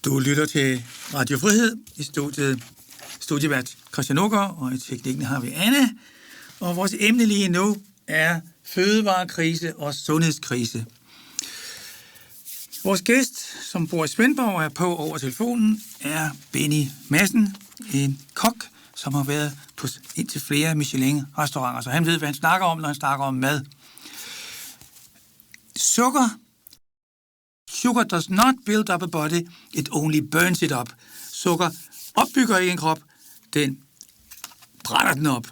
Du lytter til Radio Frihed i studievært Christian Aagaard, og i teknikken har vi Anna. Og vores emne lige nu er fødevarekrise og sundhedskrise. Vores gæst, som bor i Svendborg, er på over telefonen, er Benny Madsen, en kok, som har været på indtil flere Michelin-restauranter. Så han ved, hvad han snakker om, når han snakker om mad. Sugar does not build up a body, it only burns it up. Sukker opbygger ikke en krop, den brænder den op.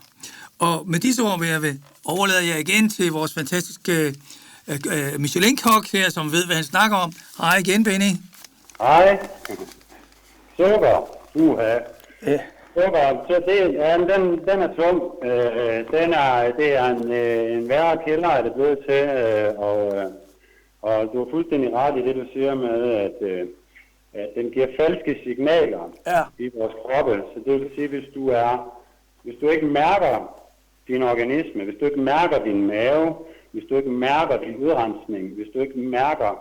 Og med disse ord overlader jeg igen til vores fantastiske Michelin-kok her, som ved, hvad han snakker om. Hej igen, Benny. Hej. Sukker. Sukker, så den er tung. Det er en værre kælder, er det blevet til, og du har fuldstændig ret i det, du siger med, at den giver falske signaler i vores kroppe. Så det vil sige, hvis du ikke mærker din organisme, hvis du ikke mærker din mave, hvis du ikke mærker din udrensning, hvis du ikke mærker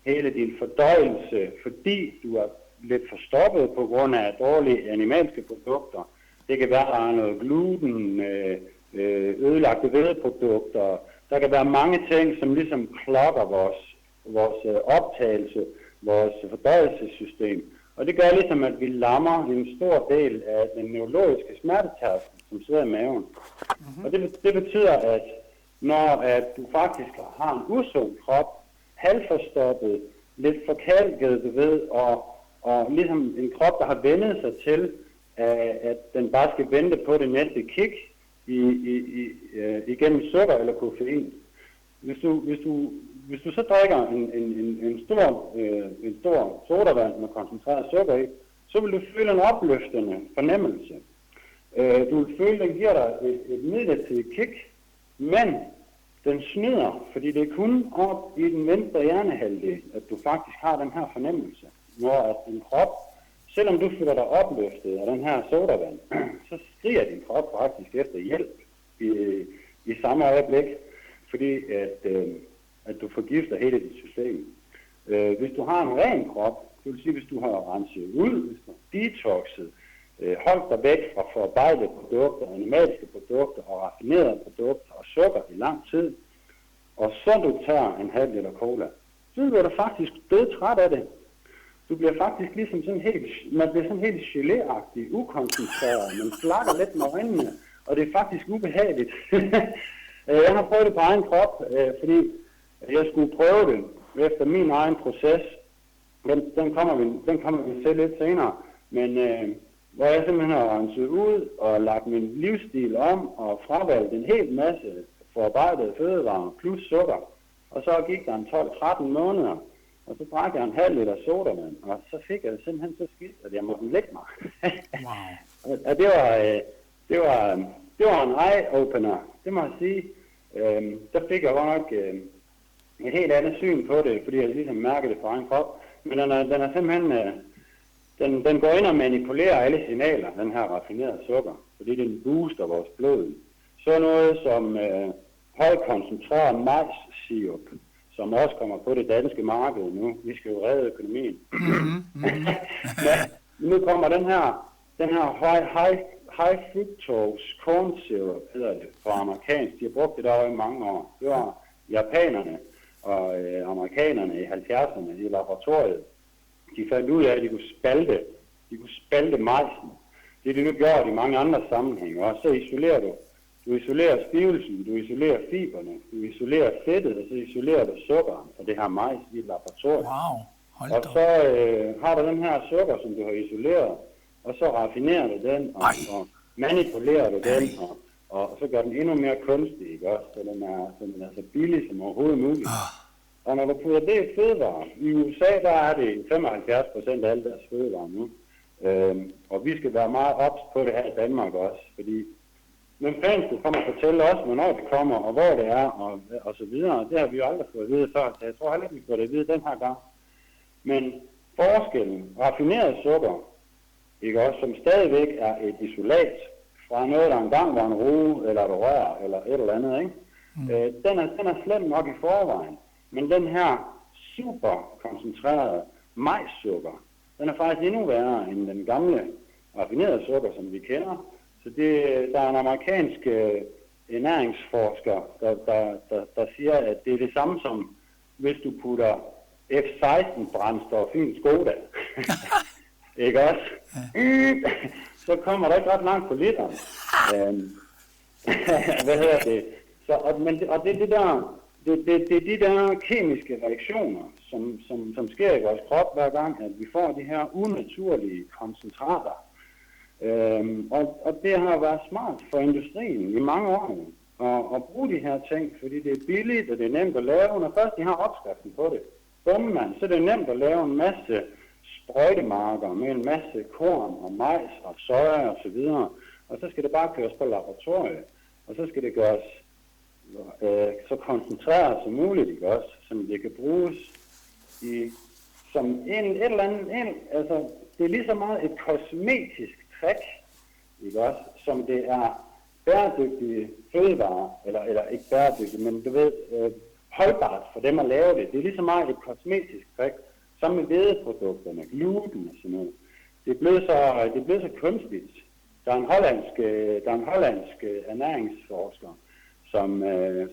hele din fordøjelse, fordi du er lidt forstoppet på grund af dårlige animalske produkter. Det kan være, at der er noget gluten, ødelagte hvedeprodukter. Der kan være mange ting, som ligesom klokker vores optagelse, vores fordøjelsessystem. Og det gør ligesom, at vi lammer en stor del af den neurologiske smertetærskel, som sidder i maven. Mm-hmm. Og det betyder, at når at du faktisk har en usund krop, halvforstoppet, lidt forkalket, du ved, og ligesom en krop, der har vendet sig til, at den bare skal vente på det næste kick igennem sukker eller koffein. Hvis du så drikker en stor sodavand med koncentreret sukker i, så vil du føle en opløftende fornemmelse. Du vil føle, at den giver dig et midlertidigt kick, men den snyder, fordi det er kun op i den venstre hjernehalvdel, at du faktisk har den her fornemmelse. Når at din krop, selvom du føler dig opløftet af den her sodavand, så skriger din krop faktisk efter hjælp i samme øjeblik, fordi at du forgifter hele dit system. Hvis du har en ren krop, det vil sige, hvis du har renset ud, hvis du har detoxet, holdt dig væk fra forarbejdede produkter, animalske produkter og raffinerede produkter og sukker i lang tid, og så du tager en halv liter cola, så bliver du faktisk dødtræt af det. Du bliver faktisk ligesom man bliver sådan helt gelé-agtig, ukoncentreret, man flakker lidt med øjnene, og det er faktisk ubehageligt. Jeg har prøvet det på egen krop, fordi jeg skulle prøve det efter min egen proces. Den kommer vi til lidt senere, men hvor jeg simpelthen har renset ud og lagt min livsstil om og fravalgt en hel masse forarbejdede fødevarer plus sukker. Og så gik der en 12-13 måneder, og så drak jeg en halv liter sodavand, og så fik jeg det simpelthen så skidt, at jeg måtte lægge mig. Wow. Og det var en eye-opener, det må jeg sige. Der fik jeg godt nok et helt andet syn på det, fordi jeg ligesom mærkede det fra egen krop. Men den er simpelthen, den går ind og manipulerer alle signaler, den her raffinerede sukker, fordi den booster vores blod. Så noget som højkoncentreret majssirup, som også kommer på det danske marked nu. Vi skal jo redde økonomien. Nu kommer den her high fructose corn syrup, hedder det på amerikansk. De har brugt det derovre i mange år. Det var japanerne og amerikanerne i 70'erne i laboratoriet. De fandt ud af, at de kunne spalte majsen. Det de nu gjort i mange andre sammenhænge. Og så isolerer du isolerer stivelsen, du isolerer fiberne, du isolerer fedtet, og så isolerer du sukkeren fra det her majs i laboratoriet. Wow, og så har du den her sukker, som du har isoleret, og så raffinerer du den, og manipulerer du den, og så gør den endnu mere kunstig, ikke også? Så den er så billig som overhovedet muligt. Og når du putter det i fødevarer, i USA der er det 75% af alle deres fødevarer nu, og vi skal være meget ops på det her i Danmark også, fordi men fanden skulle komme og fortælle os, hvornår det kommer, og hvor det er, og så videre. Det har vi jo aldrig fået at vide før, så jeg tror heller ikke, vi får det at vide den her gang. Men forskellen, raffineret sukker, ikke også, som stadigvæk er et isolat fra noget, der engang var en roe, eller et rør, eller et eller andet, ikke? Den er slem nok i forvejen, men den her super koncentrerede majssukker, den er faktisk endnu værre end den gamle raffinerede sukker, som vi kender. Så der er en amerikansk ernæringsforsker, der siger, at det er det samme som, hvis du putter F-16-brændstof i en Skoda. Ikke også? Så kommer der ikke ret langt på literen. Hvad hedder det? Og det er de der kemiske reaktioner, som sker i vores krop hver gang, at vi får de her unaturlige koncentrater. Og det har været smart for industrien i mange år at bruge de her ting, fordi det er billigt, og det er nemt at lave. Når først de har opskriften på det, så er det nemt at lave en masse sprøjtemarker med en masse korn og majs og soja og så videre. Og så skal det bare køres på laboratoriet, og så skal det gøres så koncentreret som muligt, ikke også, som det kan bruges som et eller andet, altså det er lige så meget et kosmetisk trick, ikke også, som det er bæredygtige fødevarer, eller ikke bæredygtige, men du ved, holdbart for dem at lave det. Det er lige så meget et kosmetisk trick, som med hvedeprodukterne, gluten og sådan noget. Det er blevet så kunstigt. Der er en hollandsk ernæringsforsker,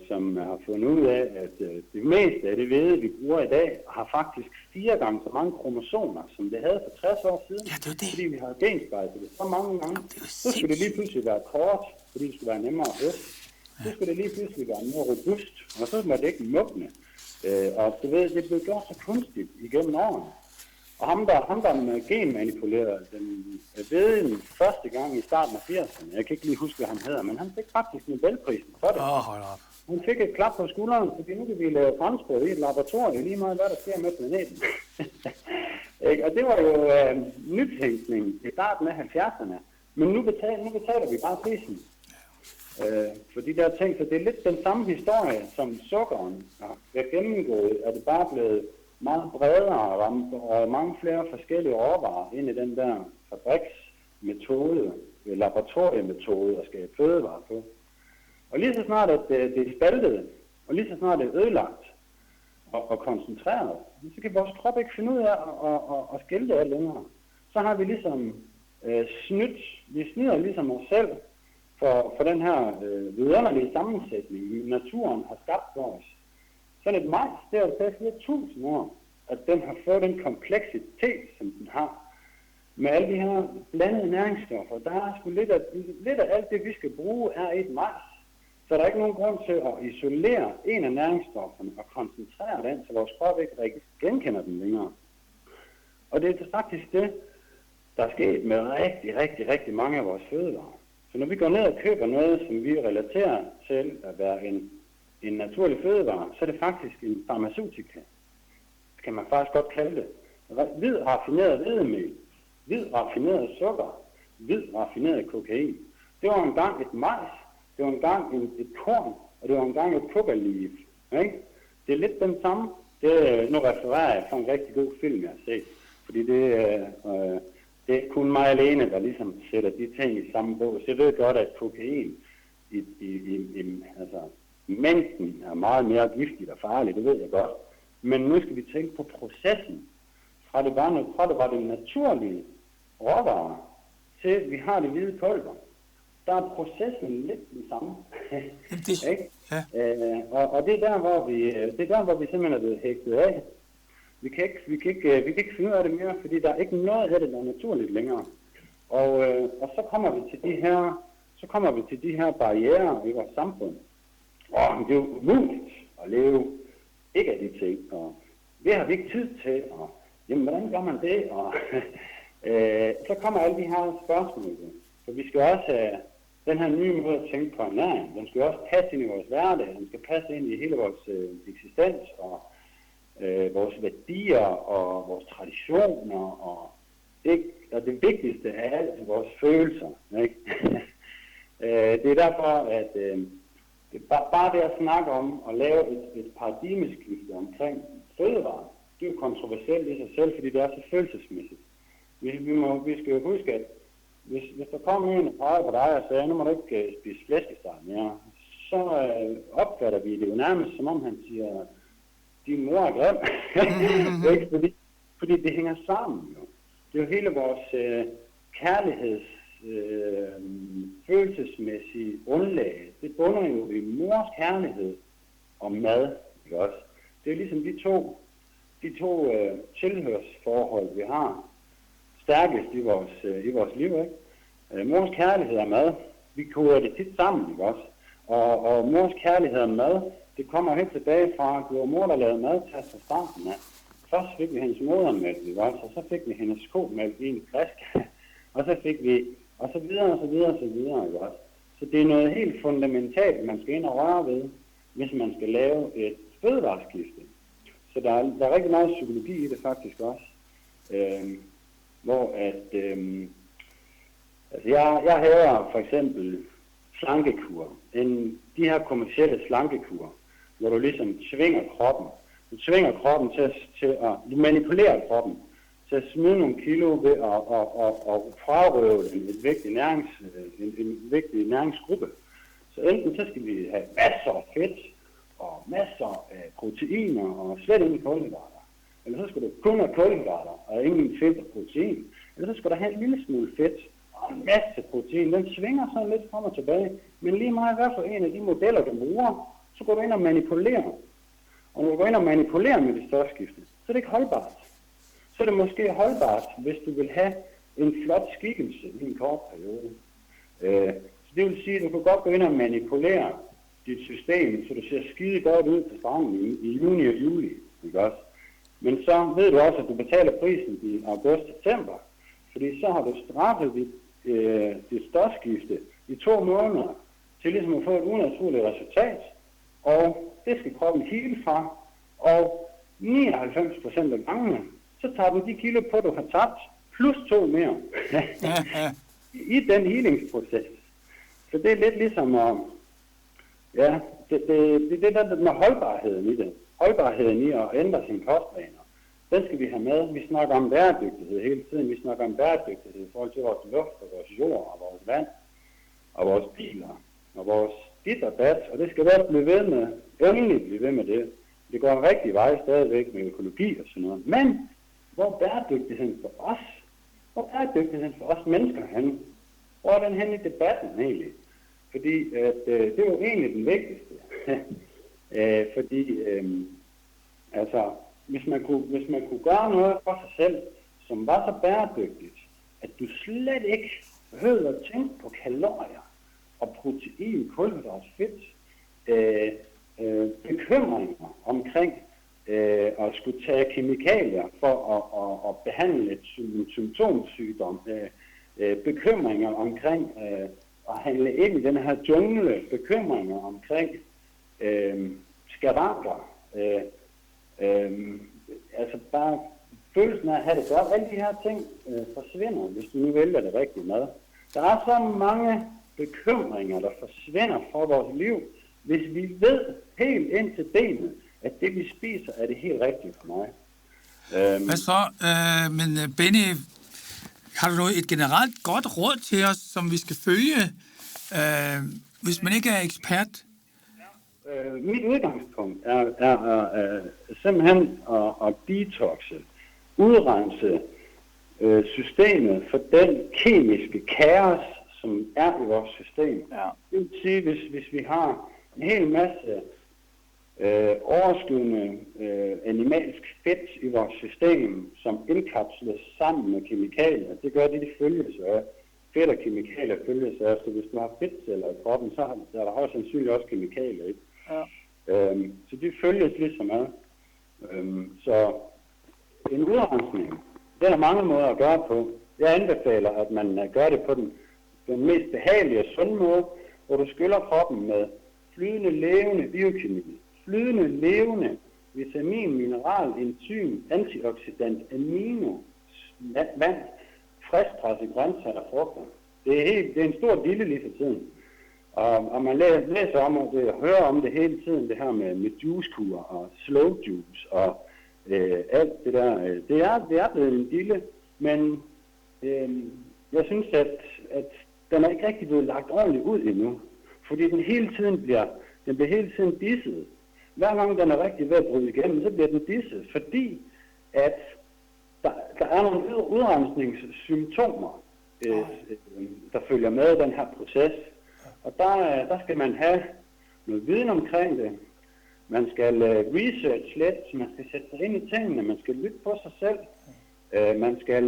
som har fundet ud af, at det meste af det hvede, vi bruger i dag, har faktisk 4 gange så mange kromosomer, som det havde for 60 år siden. Ja, det. Fordi vi har genspejlet det så mange gange. Så skulle det lige pludselig være kort, fordi det skulle være nemmere at høste. Så skulle det lige pludselig være mere robust, og så må det ikke mugne. Og du ved, det blev gjort så kunstigt igennem årene. Og ham der genmanipulerede den veden første gang i starten af 80'erne, jeg kan ikke lige huske, hvad han hedder, men han fik faktisk Nobelprisen for det. Hold op. Han fik et klap på skulderen, fordi nu kan vi lave fremskridt i et laboratorium, lige meget hvad der sker med planeten. Og det var jo nytænkning i starten af 70'erne, men nu betaler vi bare prisen. For de der ting, så det er lidt den samme historie, som sukkeren har gennemgået, at det bare blevet meget bredere og mange flere forskellige råvarer ind i den der fabriksmetode, laboratoriemetode at skabe fødevarer på. Og lige så snart, at det er spaltet, og lige så snart det er ødelagt og koncentreret, så kan vores krop ikke finde ud af at skille det længere. Så har vi ligesom vi snyder ligesom os selv for den her vidunderlige sammensætning, naturen har skabt for os. Sådan et majs, det har taget flere tusind år, at den har fået den kompleksitet, som den har. Med alle de her blandede næringsstoffer, der er sgu lidt af alt det, vi skal bruge, er et majs. Så der er ikke nogen grund til at isolere en af næringsstofferne og koncentrere den, så vores krop ikke genkender den længere. Og det er faktisk det, der er sket med rigtig, rigtig, rigtig mange af vores fødevarer. Så når vi går ned og køber noget, som vi relaterer til at være en naturlig fødevare, så er det faktisk en farmaceutika. Det kan man faktisk godt kalde det. Hvid raffineret hvedemel, hvid raffineret sukker, hvid raffineret kokain. Det var engang et majs, det var engang et korn, og det var engang et coca-leaf. Ikke? Det er lidt den samme. Nu refererer jeg fra en rigtig god film, jeg har set. Fordi det er kun mig alene, der ligesom sætter de ting i samme bås. Så jeg ved godt, at kokain altså mængden er meget mere giftigt og farligt, det ved jeg godt. Men nu skal vi tænke på processen. Fra det var det naturlige råvarer, til vi har det hvide pulver. Der er processen lidt den samme. Ja. Og det er der, hvor vi simpelthen er blevet hægtet af. Vi kan ikke finde ud af det mere, fordi der er ikke noget af det, der er naturligt længere. Og så kommer vi til de her barrierer i vores samfund. Og det er jo umuligt at leve ikke af de ting, og det har vi ikke tid til, og jamen, hvordan gør man det? Og så kommer alle de her spørgsmål. For vi skal også have den her nye måde at tænke på ernæring. Den skal også passe ind i vores hverdag, den skal passe ind i hele vores eksistens, og vores værdier, og vores traditioner, og det vigtigste af alt, vores følelser. Ikke? Det er derfor, at bare det at snakke om at lave et paradigmeskifte omkring fødevarer, det er jo kontroversielt i sig selv, fordi det er så følelsesmæssigt. Vi skal jo huske, at hvis der kommer en og peger på dig og siger, nu må du ikke spise flæskesteg mere, så opfatter vi det jo nærmest, som om han siger, din mor er grim. Fordi det hænger sammen jo. Det er jo hele vores følelsesmæssige grundlag. Det bunder jo i mors kærlighed og mad, ikke også? Det er ligesom de to tilhørsforhold, vi har stærkest i vores liv, ikke? Mors kærlighed og mad, vi koger det tit sammen, ikke også? Og mors kærlighed og mad, det kommer helt tilbage fra, at det var mor, der lavede mad til os fra starten af. Først fik vi hendes modermælk, ikke også? Og så fik vi hendes komælk i en græsk. Og så fik vi, og så videre, og så videre, og så videre, ikke også? Så det er noget helt fundamentalt, man skal ind og røre ved, hvis man skal lave et fødevareskifte. Så der er rigtig meget psykologi i det faktisk også. Hvor at, altså jeg hader for eksempel slankekur. De her kommercielle slankekur, hvor du ligesom tvinger kroppen. Du tvinger kroppen til at du manipulerer kroppen til at smide nogle kilo ved at frarøve en vigtig næringsgruppe. Så enten så skal vi have masser af fedt og masser af proteiner og slet ingen kulhydrater. Eller så skal du kun have kulhydrater og ingen fedt og protein. Eller så skal du have en lille smule fedt og en masse protein. Den svinger sådan lidt frem og tilbage. Men lige meget hvad for en af de modeller, du bruger, så går du ind og manipulerer. Og når du går ind og manipulerer med det stofskifte, så er det ikke holdbart. Så er det måske holdbart, hvis du vil have en flot skikkelse i en kort periode. Så det vil sige, at du kan godt gå ind og manipulere dit system, så du ser skide godt ud på stranden i juni og juli. Ikke også? Men så ved du også, at du betaler prisen i august-september. Fordi så har du straffet dit stofskifte i 2 måneder til ligesom at få et unaturligt resultat. Og det skal kroppen hele fra. Og 99% af gangene, så tager du de kilo på, du har tabt, plus 2 mere. I den healingsproces. Så det er lidt ligesom at... Ja, det der med holdbarheden i det. Holdbarheden i at ændre sine kostvaner. Den skal vi have med. Vi snakker om bæredygtighed hele tiden. Vi snakker om bæredygtighed i forhold til vores luft og vores jord og vores vand og vores biler og vores dit og dat. Og det skal være blive ved med. Endelig blive ved med det. Det går en rigtig vej stadigvæk med økologi og sådan noget. Men hvor er bæredygtigheden for os? Hvor er bæredygtigheden for os mennesker henne? Hvor er den hen i debatten egentlig? Fordi det er jo egentlig den vigtigste. Fordi altså, hvis man kunne gøre noget for sig selv, som var så bæredygtigt, at du slet ikke behøvede at tænke på kalorier og protein, kulhydrat, fedt, bekymringer omkring at skulle tage kemikalier for at behandle en symptomsygdom, bekymringer omkring at handle ind i den her jungle, bekymringer omkring skavanker, altså bare følelsen af at have det godt. Alle de her ting forsvinder, hvis du nu vælger det rigtige mad. Der er så mange bekymringer, der forsvinder fra vores liv, hvis vi ved helt ind til benet, at det vi spiser er det helt rigtige for mig. Hvad så? Men Benny, har du et generelt godt råd til os, som vi skal følge, hvis man ikke er ekspert? Mit udgangspunkt er simpelthen at detoxe, udrense systemet for den kemiske kaos, som er i vores system. Ja. Det vil sige, hvis vi har en hel masse overskydende animalsk fedt i vores system, som indkapsles sammen med kemikalier. Det gør de følges af. Fedt og kemikalier følges af. Så hvis du har fedtceller i kroppen, så er der højst sandsynligt også kemikalier i. Ja. Så de følges ligesom af. Så en udrensning, det er der mange måder at gøre på. Jeg anbefaler, at man gør det på den mest behagelige og sunde måde, hvor du skyller kroppen med flydende, levende biokemi. Flydende, levende vitamin, mineral, enzym, antioxidant, amino, vand, friskpresset grøntsager og frugter. Det er en stor dille lige for tiden. Og man læser om det og hører om det hele tiden, det her med juicekur og slow juice og alt det der. Det er blevet en dille, men jeg synes, at den er ikke rigtig blevet lagt ordentligt ud endnu. Fordi den bliver hele tiden disset. Hver gang den er rigtig ved at bryde igennem, så bliver den disset, fordi at der er nogle udrensningssymptomer, der følger med den her proces. Og der skal man have noget viden omkring det. Man skal research lidt, så man skal sætte sig ind i tingene. Man skal lytte på sig selv. Man skal,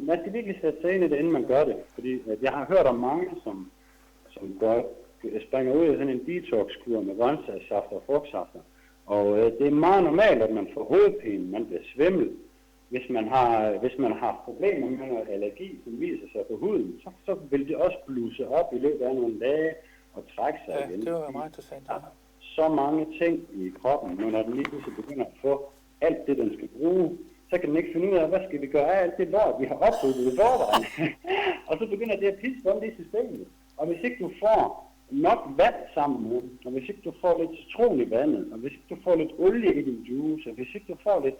man skal virkelig sætte sig ind i det, inden man gør det. Fordi jeg har hørt om mange, som springer ud i sådan en detox-kur med grøntsagssaft og frugtsafter. Og det er meget normalt, at man får hovedpine, man bliver svimmel. Hvis man har problemer med noget allergi, som viser sig på huden, så vil det også blusse op i løbet af nogle dage og trække sig igen. Det var meget interessant. Ja. Så mange ting i kroppen, når den lige pludselig begynder at få alt det, den skal bruge, så kan den ikke finde ud af, hvad skal vi gøre af alt det lort, vi har opbygget i forvejen. Og så begynder det at pisse rundt i systemet. Og hvis ikke du får nok vand sammen med, og hvis ikke du får lidt citron i vandet, og hvis ikke du får lidt olie i din juice, og hvis ikke du får lidt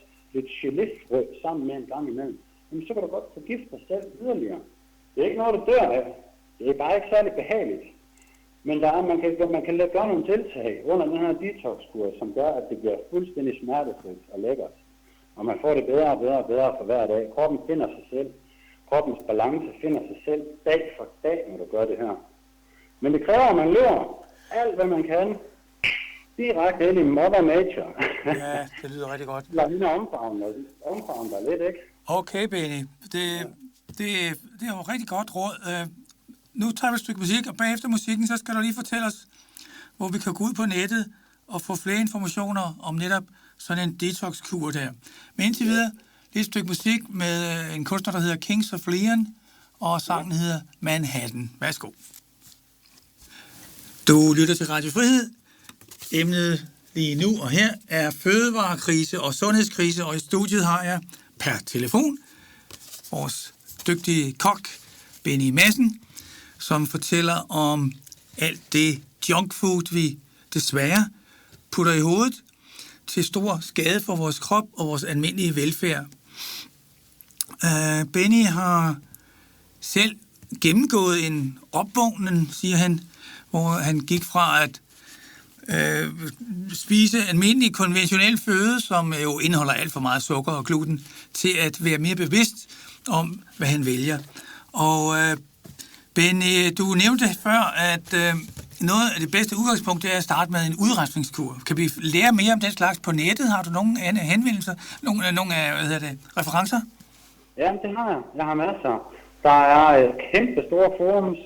geléfrø sammen med en gang imellem, så kan du godt forgifte dig selv yderligere. Det er ikke noget, du dør af. Det er bare ikke særlig behageligt. Men man kan gøre nogle tiltag under den her detox-kur, som gør, at det bliver fuldstændig smertefrit og lækkert. Og man får det bedre og bedre og bedre for hver dag. Kroppen finder sig selv. Kroppens balance finder sig selv dag for dag, når du gør det her. Men det kræver, at man lever alt, hvad man kan, direkte ind i Mother Nature. Ja, det lyder rigtig godt. Lad hende omfavne dig lidt, ikke? Okay, Benny. Det er jo rigtig godt råd. Nu tager vi et stykke musik, og bagefter musikken, så skal du lige fortælle os, hvor vi kan gå ud på nettet og få flere informationer om netop sådan en detox-kur der. Men indtil videre, lige et stykke musik med en kunstner, der hedder Kings of Leon, og sangen hedder Manhattan. Værsgo. Du lytter til Radio Frihed. Emnet lige nu og her er fødevarekrise og sundhedskrise, og i studiet har jeg per telefon vores dygtige kok, Benny Madsen, som fortæller om alt det junkfood, vi desværre putter i hovedet til stor skade for vores krop og vores almindelige velfærd. Benny har selv gennemgået en opvågning, siger han, hvor han gik fra at spise almindelig konventionel føde, som jo indeholder alt for meget sukker og gluten, til at være mere bevidst om, hvad han vælger. Og Benny, du nævnte før, at noget af det bedste udgangspunkt er at starte med en udrensningskur. Kan vi lære mere om den slags på nettet? Har du nogle henvendelser? Nogle referencer? Ja, det har jeg. Jeg har masser. Der er kæmpe store forums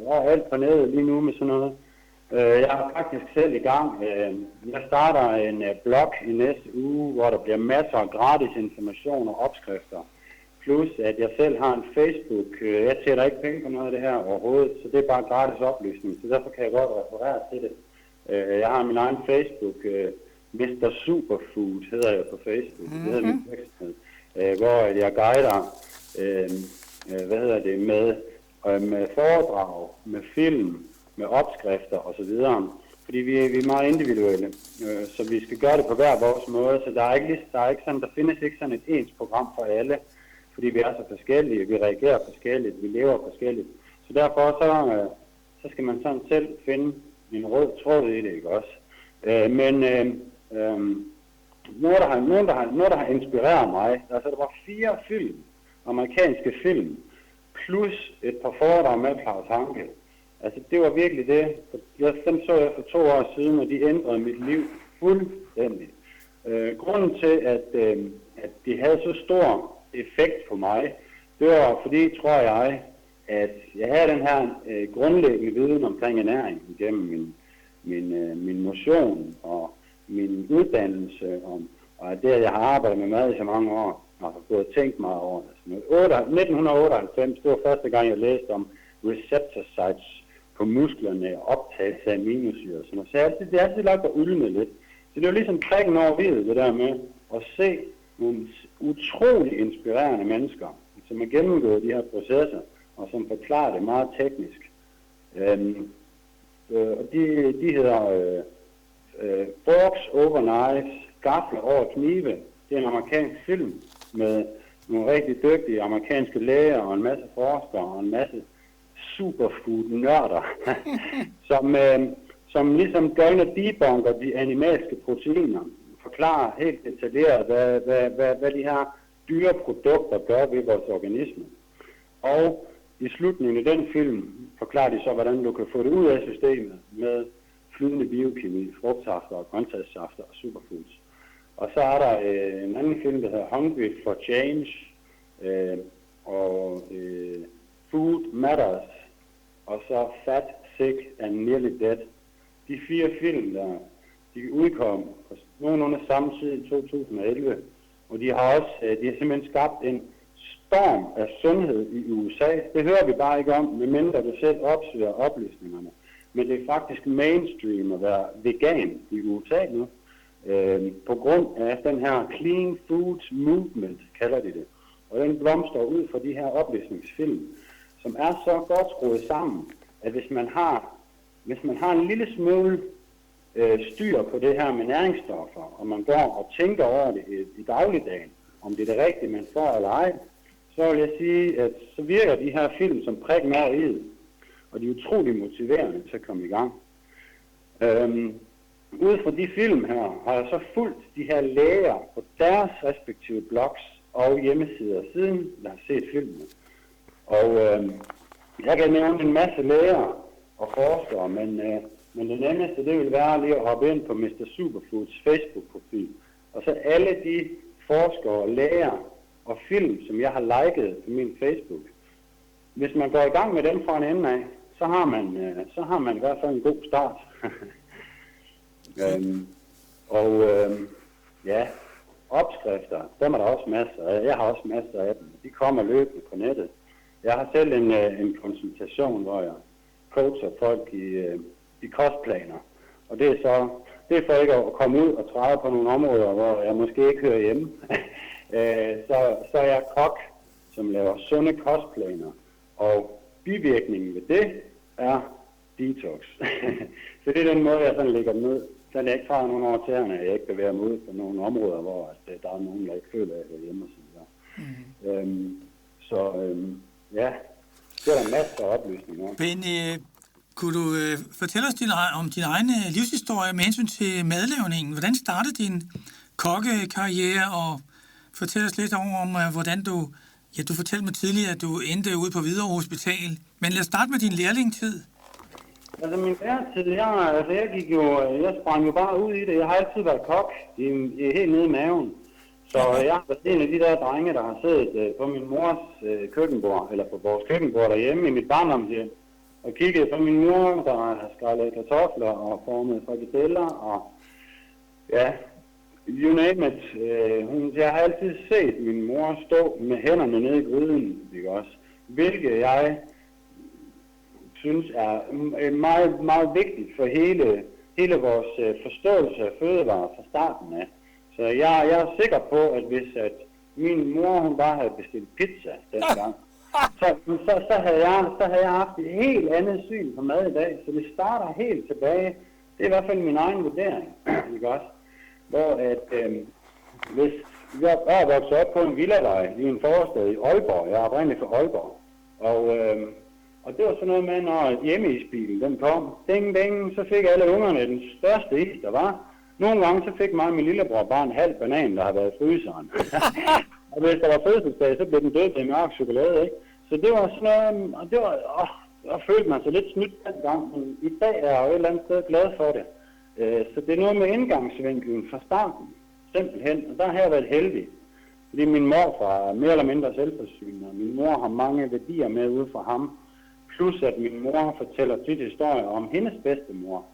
overalt på nettet lige nu med sådan noget. Jeg er faktisk selv i gang. Jeg starter en blog i næste uge, hvor der bliver masser af gratis information og opskrifter. Plus at jeg selv har en Facebook. Jeg tjener ikke penge på noget af det her overhovedet, så det er bare gratis oplysning. Så derfor kan jeg godt referere til det. Jeg har min egen Facebook. Mr. Superfood hedder jeg på Facebook. Det hedder min virksomhed. Hvor jeg guider med foredrag, med film, med opskrifter osv. Fordi vi er meget individuelle, så vi skal gøre det på hver vores måde. Så der findes ikke sådan et ens program for alle, fordi vi er så forskellige, vi reagerer forskelligt, vi lever forskelligt. Så derfor så skal man sådan selv finde en rød tråd i det, ikke også? Noget, der har inspireret mig, altså der var 4 film, amerikanske film, plus et par foredrag med Klaus Hanke. Altså det var virkelig det. Dem så jeg for 2 år siden, og de ændrede mit liv fuldstændig. Grunden til, at de havde så stor effekt på mig, det var fordi, tror jeg, at jeg havde den her grundlæggende viden omkring ernæring gennem min motion og min uddannelse, og det, at jeg har arbejdet med mad i så mange år, og har gået og tænkt meget over det. 1998, det var første gang, jeg læste om receptor sites på musklerne og optagelse af aminosyre. Så det er altid lagt at ulme lidt. Så det var ligesom prikken over videt, det der med at se nogle utrolig inspirerende mennesker, som har gennemgået de her processer, og som forklarer det meget teknisk. Og de hedder Forks Over Knives, Gafler over Knive. Det er en amerikansk film med nogle rigtig dygtige amerikanske læger og en masse forskere og en masse superfood-nørder, som ligesom går ind og debunker de animalske proteiner, forklare helt detaljeret, hvad de her dyreprodukter gør ved vores organisme. Og i slutningen af den film forklarer de så, hvordan du kan få det ud af systemet med flydende biokemi, frugtsafter og grøntsagssafter og superfoods. Og så er der en anden film, der hedder Hungry for Change, og Food Matters, og så Fat, Sick and Nearly Dead. De 4 film, de udkom på nogenlunde samme tid i 2011, og de har simpelthen skabt en storm af sundhed i USA. Det hører vi bare ikke om, medmindre du selv opsøger oplysningerne. Men det er faktisk mainstream at være vegan i USA nu, på grund af den her Clean Foods Movement, kalder de det. Og den blomstrer ud fra de her oplysningsfilm, som er så godt skruet sammen, at hvis man har en lille smule styr på det her med næringsstoffer, og man går og tænker over det i dagligdagen, om det er det rigtige, man får eller ej, så vil jeg sige, at så virker de her film som prikken over i, og de er utrolig motiverende til at komme i gang. Ud fra de film her har jeg så fulgt de her læger på deres respektive blogs og hjemmesider, siden jeg har set filmene. Og jeg kan nævne en masse læger og forskere, men det nemmeste det vil være lige at hoppe ind på Mr. Superfoods Facebook-profil. Og så alle de forskere, læger og film, som jeg har liket på min Facebook. Hvis man går i gang med dem fra en ende af, så har man i hvert fald en god start. Opskrifter, dem er der også masser af. Jeg har også masser af dem. De kommer løbende på nettet. Jeg har selv en konsultation, hvor jeg coacher folk i kostplaner. Og det er for ikke at komme ud og træde på nogle områder, hvor jeg måske ikke hører hjemme. Så er jeg kok, som laver sunde kostplaner. Og bivirkningen ved det er detox. Så det er den måde, jeg sådan lægger dem ud. Så jeg ikke træder nogen over tæerne, at jeg ikke bevæger mig ud på nogle områder, hvor der er nogen, der ikke føler, at jeg er hjemme og sådan der. Ja, det er der masser af oplysninger om. Benny, kunne du fortælle os om din egen livshistorie med hensyn til madlavningen? Hvordan startede din kokkekarriere, og fortæl os lidt om, hvordan du fortalte mig tidligere, at du endte ude på Hvidovre Hospital. Men lad os starte med din lærlingtid. Altså min lærertid, jeg sprang jo bare ud i det. Jeg har altid været kok, helt nede i maven. Så jeg har været en af de der drenge, der har siddet på min mors køkkenbord, eller på vores køkkenbord derhjemme i mit barndomshjem, og kigget på min mor, der har skrællet kartofler og formet frikadeller, og ja, you name it. Jeg har altid set min mor stå med hænderne nede i gryden, ikke også? Hvilket jeg synes er meget, meget vigtigt for hele vores forståelse af fødevarer fra starten af. Så jeg er sikker på, at hvis min mor hun bare havde bestilt pizza dengang, så havde jeg haft et helt andet syn på mad i dag. Så det starter helt tilbage. Det er i hvert fald min egen vurdering, ikke også? Hvor hvis jeg er vokset op på en villavej i en forstad i Aalborg, jeg er oprindelig fra Aalborg, og det var sådan noget med, når hjemmeisbilen den kom, ding, ding, så fik alle ungerne den største is, der var. Nogle gange så fik mig og min lillebror bare en halv banan, der har været i fryseren. Og hvis der var fødselsdag, så blev den død til mørk chokolade, ikke? Så det var sådan noget, og det var, jeg følte mig så lidt snydt dengang, men i dag er jeg jo et eller andet sted glad for det. Så det er noget med indgangsvinklen fra starten, simpelthen, og der har jeg været heldig. Fordi min morfar er mere eller mindre selvforsynende, og min mor har mange værdier med ude fra ham. Plus at min mor fortæller tit historier om hendes bedstemor,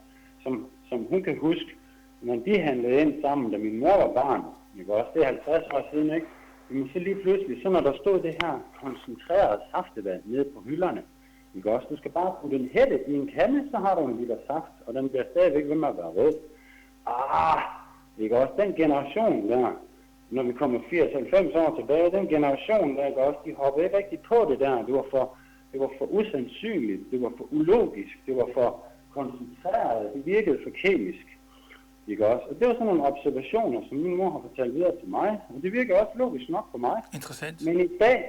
som hun kan huske, når de handlede ind sammen, da min mor var barn. Ikke også? Det er 50 år siden, ikke? Men så lige pludselig, så når der stod det her koncentrerede saftevand nede på hylderne, ikke også? Du skal bare putte en hætte i en kande, så har du en liter saft, og den bliver stadigvæk ved med at være rød. Ikke også? Den generation der, når vi kommer 80-90 år tilbage, den generation der, ikke også? De hoppede ikke rigtig på det der. Det var for usandsynligt, det var for ulogisk, det var for koncentreret, det virkede for kemisk. Ikke også? Og det var sådan nogle observationer, som min mor har fortalt videre til mig, og det virker også logisk nok for mig. Interessant. Men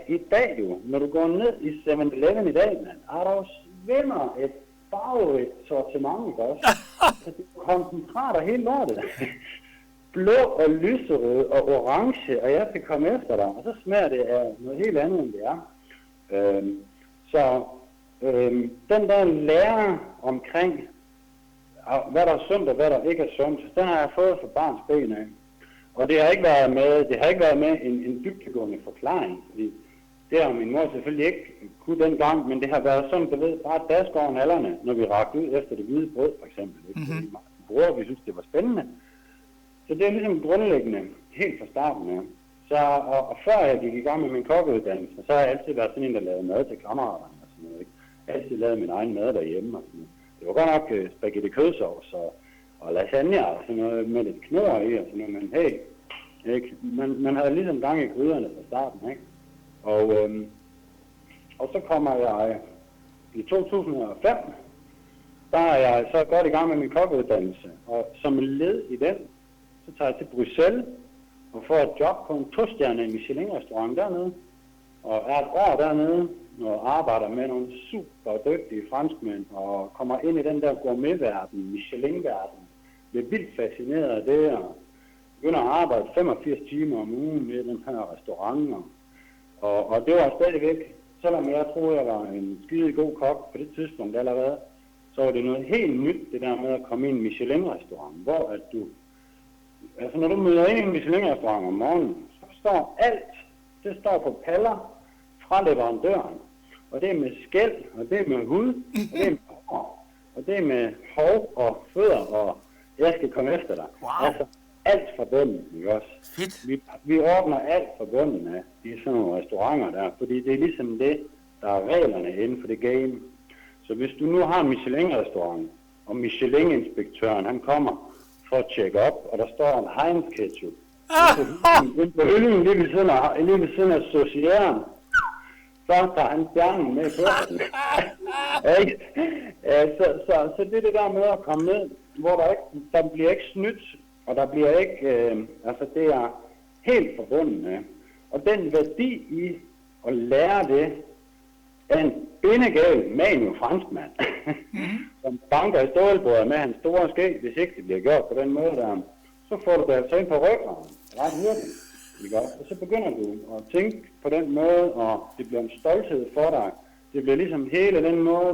i dag jo, når du går ned i 7-Eleven i dag, man, er der jo svinder et farverigt sortiment, ikke også? Så det koncentrerer dig helt lortet. blå og lyserød og orange, og jeg skal komme efter dig, og så smager det af noget helt andet, end det er. Den der lære omkring, hvad der er sundt og hvad der ikke er sundt, den har jeg fået fra barns ben af. Og det har ikke været med en dybdegående forklaring, fordi det har min mor selvfølgelig ikke kunne dengang, men det har været sådan, du ved, bare dask over nallerne, når vi rakte ud efter det hvide brød, for eksempel. Mm-hmm. Vi synes, det var spændende. Så det er ligesom grundlæggende, helt fra starten af. Så, og før jeg gik i gang med min kokkeuddannelse, så har jeg altid været sådan en, der lavede mad til kammeraterne og sådan noget, ikke? Jeg har altid lavet min egen mad derhjemme og sådan noget. Det var godt nok spaghetti kødsovs og lasagne og sådan noget med lidt knor i og sådan noget, men hey, ikke? Man havde ligesom gang i krydderne fra starten, ikke? Og så kommer jeg i 2005, der er jeg så godt i gang med min kokkeuddannelse, og som en led i den, så tager jeg til Bruxelles og får et job på en 2-stjernet Michelin-restaurant dernede, og er et år dernede, og arbejder med nogle super dygtige franskmænd, og kommer ind i den der gourmet-verden, Michelin-verden, bliver vildt fascineret af det, og begynder at arbejde 85 timer om ugen med den her restaurant, og det var stadigvæk, selvom jeg troede, jeg var en skide god kok på det tidspunkt allerede, så var det noget helt nyt, det der med at komme ind i en Michelin-restaurant, hvor at du, altså når du møder ind i en Michelin-restaurant om morgenen, så står alt, det står på paller fra leverandøren, og det er med skæld, og det er med hud, og det er med hår, og det er med hov og fødder, og jeg skal komme efter dig. Wow. Altså, alt fra bunden, ikke også? Fedt. Vi ordner alt fra bunden af i sådan nogle restauranter der, fordi det er ligesom det, der er reglerne inden for det game. Så hvis du nu har en Michelin-restaurant, og Michelin-inspektøren, han kommer for at tjekke op, og der står en Heinz ketchup på hylden lige ved siden af saucieren, så tager han stjernen med på den. Så det er det der med at komme ned, hvor der bliver ikke snydt, og der bliver ikke, altså det er helt forbundet med. Og den værdi i at lære det, er en bindegal manu franskmand, som banker i stålbordet med hans store skæg, hvis ikke det bliver gjort på den måde der, så får du det altså ind på ryggraden, ret hurtigt. Og så begynder du at tænke på den måde, og det bliver en stolthed for dig. Det bliver ligesom hele den måde,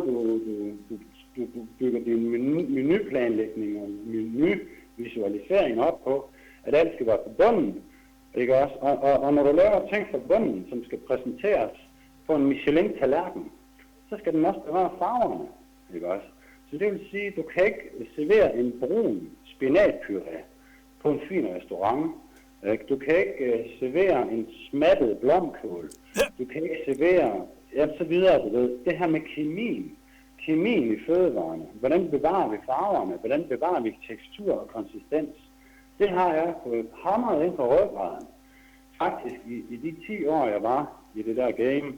du bygger din menuplanlægning og menuvisualisering op på, at alt skal være på bunden. Ikke også? Og når du laver ting fra bunden, som skal præsenteres på en Michelin-tallerken, så skal den også bevare farverne. Ikke også? Så det vil sige, at du kan ikke servere en brun spinatpuré på en fin restaurant. Du kan ikke servere en smattet blomkål. Du kan ikke servere, ja, så videre, du ved. Det her med kemien i fødevarene. Hvordan bevarer vi farverne? Hvordan bevarer vi tekstur og konsistens? Det har jeg fået hamret ind på ryggraden. Faktisk i de 10 år, jeg var i det der game,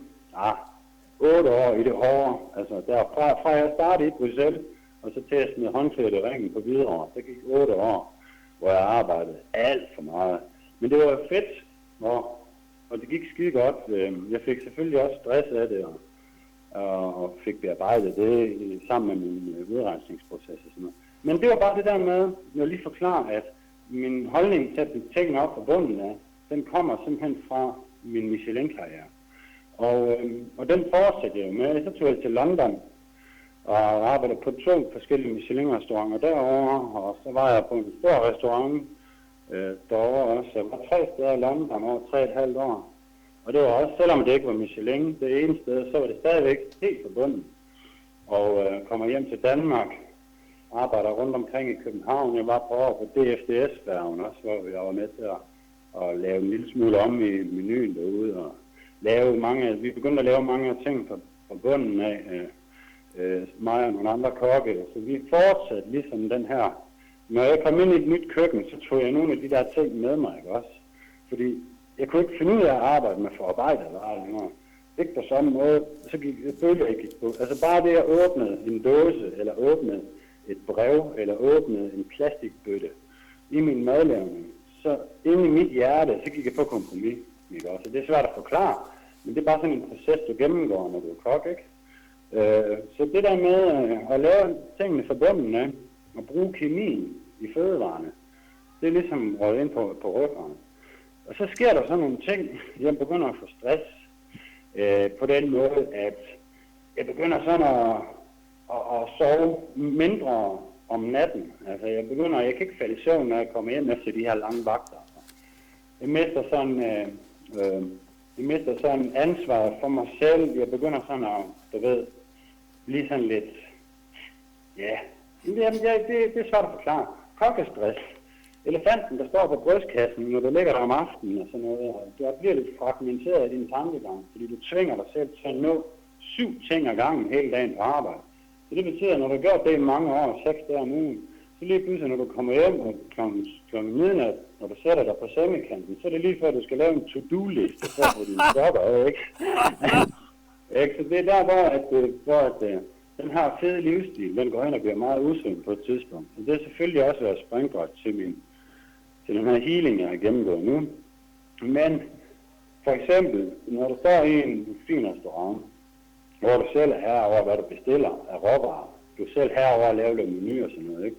8 år i det hårde, altså fra jeg startede i Bruxelles, og så til at smide håndklædet i ringen på Hvidovre, så gik 8 år, hvor jeg arbejdede alt for meget. Men det var fedt, og det gik skide godt. Jeg fik selvfølgelig også stress af det, og fik bearbejdet det sammen med min udrensningsproces og sådan noget. Men det var bare det der med, jeg lige forklare, at min holdning til at bygge tingene op fra bunden af, den kommer simpelthen fra min Michelin-karriere. Og den fortsatte jeg jo med. Så tog jeg til London og arbejdede på 2 forskellige Michelin-restauranter derovre, og så var jeg på en stor restaurant derovre også. Jeg var 3 steder i London over 3,5 år. Og det var også, selvom det ikke var Michelin, det ene sted, så var det stadigvæk helt forbundet. Og kommer hjem til Danmark, arbejder rundt omkring i København. Jeg var på år på DFDS-færgen også, hvor jeg var med til at lave en lille smule om i menuen derude. Og vi begyndte at lave mange ting fra bunden af, mig og nogle andre kokke. Så vi fortsatte ligesom den her. Når jeg kom ind i et nyt køkken, så tog jeg nogle af de der ting med mig, ikke også? Fordi jeg kunne ikke finde ud af at arbejde med forarbejdet varer. Ikke på samme måde, så følte jeg ikke på. Altså bare det at åbne en dåse, eller åbne et brev, eller åbne en plastikbøtte i min madlavning, så inde i mit hjerte, så gik jeg på kompromis. Ikke også? Det er svært at forklare, men det er bare sådan en proces, du gennemgår, når du er kok, ikke? Så det der med at lave tingene fra bunden af, og bruge kemien i fødevarene, Det er ligesom røget ind på ryggen. Og så sker der sådan nogle ting. Jeg begynder at få stress på den måde, at jeg begynder sådan at sove mindre om natten. Altså jeg kan ikke falde i søvn, når jeg kommer hjem efter de her lange vagter. Jeg mister sådan ansvaret for mig selv. Jeg begynder sådan at, blive sådan lidt, det er svært at forklare. Kokkestress. Elefanten, der står på brystkassen, når du ligger der om aftenen og sådan noget, du bliver lidt fragmenteret af din tankegang, fordi du tvinger dig selv til at nå 7 ting ad gangen hele dagen på arbejde. Så det betyder, at når du har gjort det i mange år, 6 dage om ugen, så lige pludselig, når du kommer hjem klokken midnat, når du sætter dig på sengekanten, så er det lige før, du skal lave en to-do-liste for at få dine stopper, ikke? Så det er der, hvor den her fede livsstil, den går hen og bliver meget usund på et tidspunkt. Og det er selvfølgelig også været springbræt til den her healing, jeg har gennemgået nu. Men for eksempel, når du står i en fin restaurant, hvor du selv er herover, hvad du bestiller af råvarer, du er selv herover at lave lidt menu og sådan noget, ikke?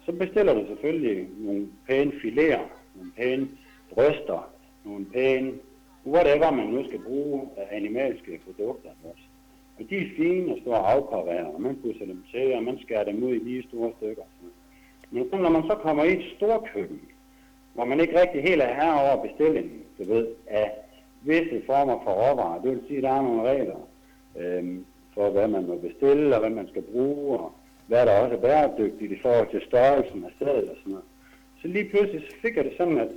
Så bestiller du selvfølgelig nogle pæne fileter, nogle pæne bryster, nogle pæne, whatever man nu skal bruge af animalske produkter også. Og de er fine og store afparere, og man pusser dem til, og man skærer dem ud i lige store stykker. Men når man så kommer i et storkøkken, hvor man ikke rigtig helt er herover bestillingen, af visse former for råvarer, det vil sige, at der er nogle regler for, hvad man må bestille, og hvad man skal bruge, og hvad der også er bæredygtigt i forhold til størrelsen af stedet og sådan noget. Så lige pludselig så fik jeg det sådan, at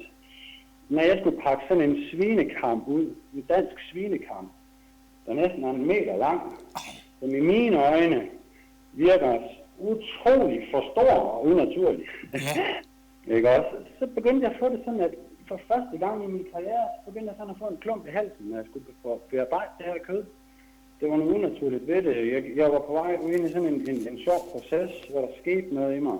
når jeg skulle pakke sådan en svinekamp ud, en dansk svinekamp, der næsten er 1 meter lang, som i mine øjne virker utrolig for stor og unaturlig. Ikke også? Så begyndte jeg at få det sådan, at for første gang i min karriere, så begyndte jeg sådan at få en klump i halsen, når jeg skulle bearbejde det her kød. Det var noget unaturligt ved det. Jeg var på vej ind i sådan en sjov proces, hvor der skete noget i mig.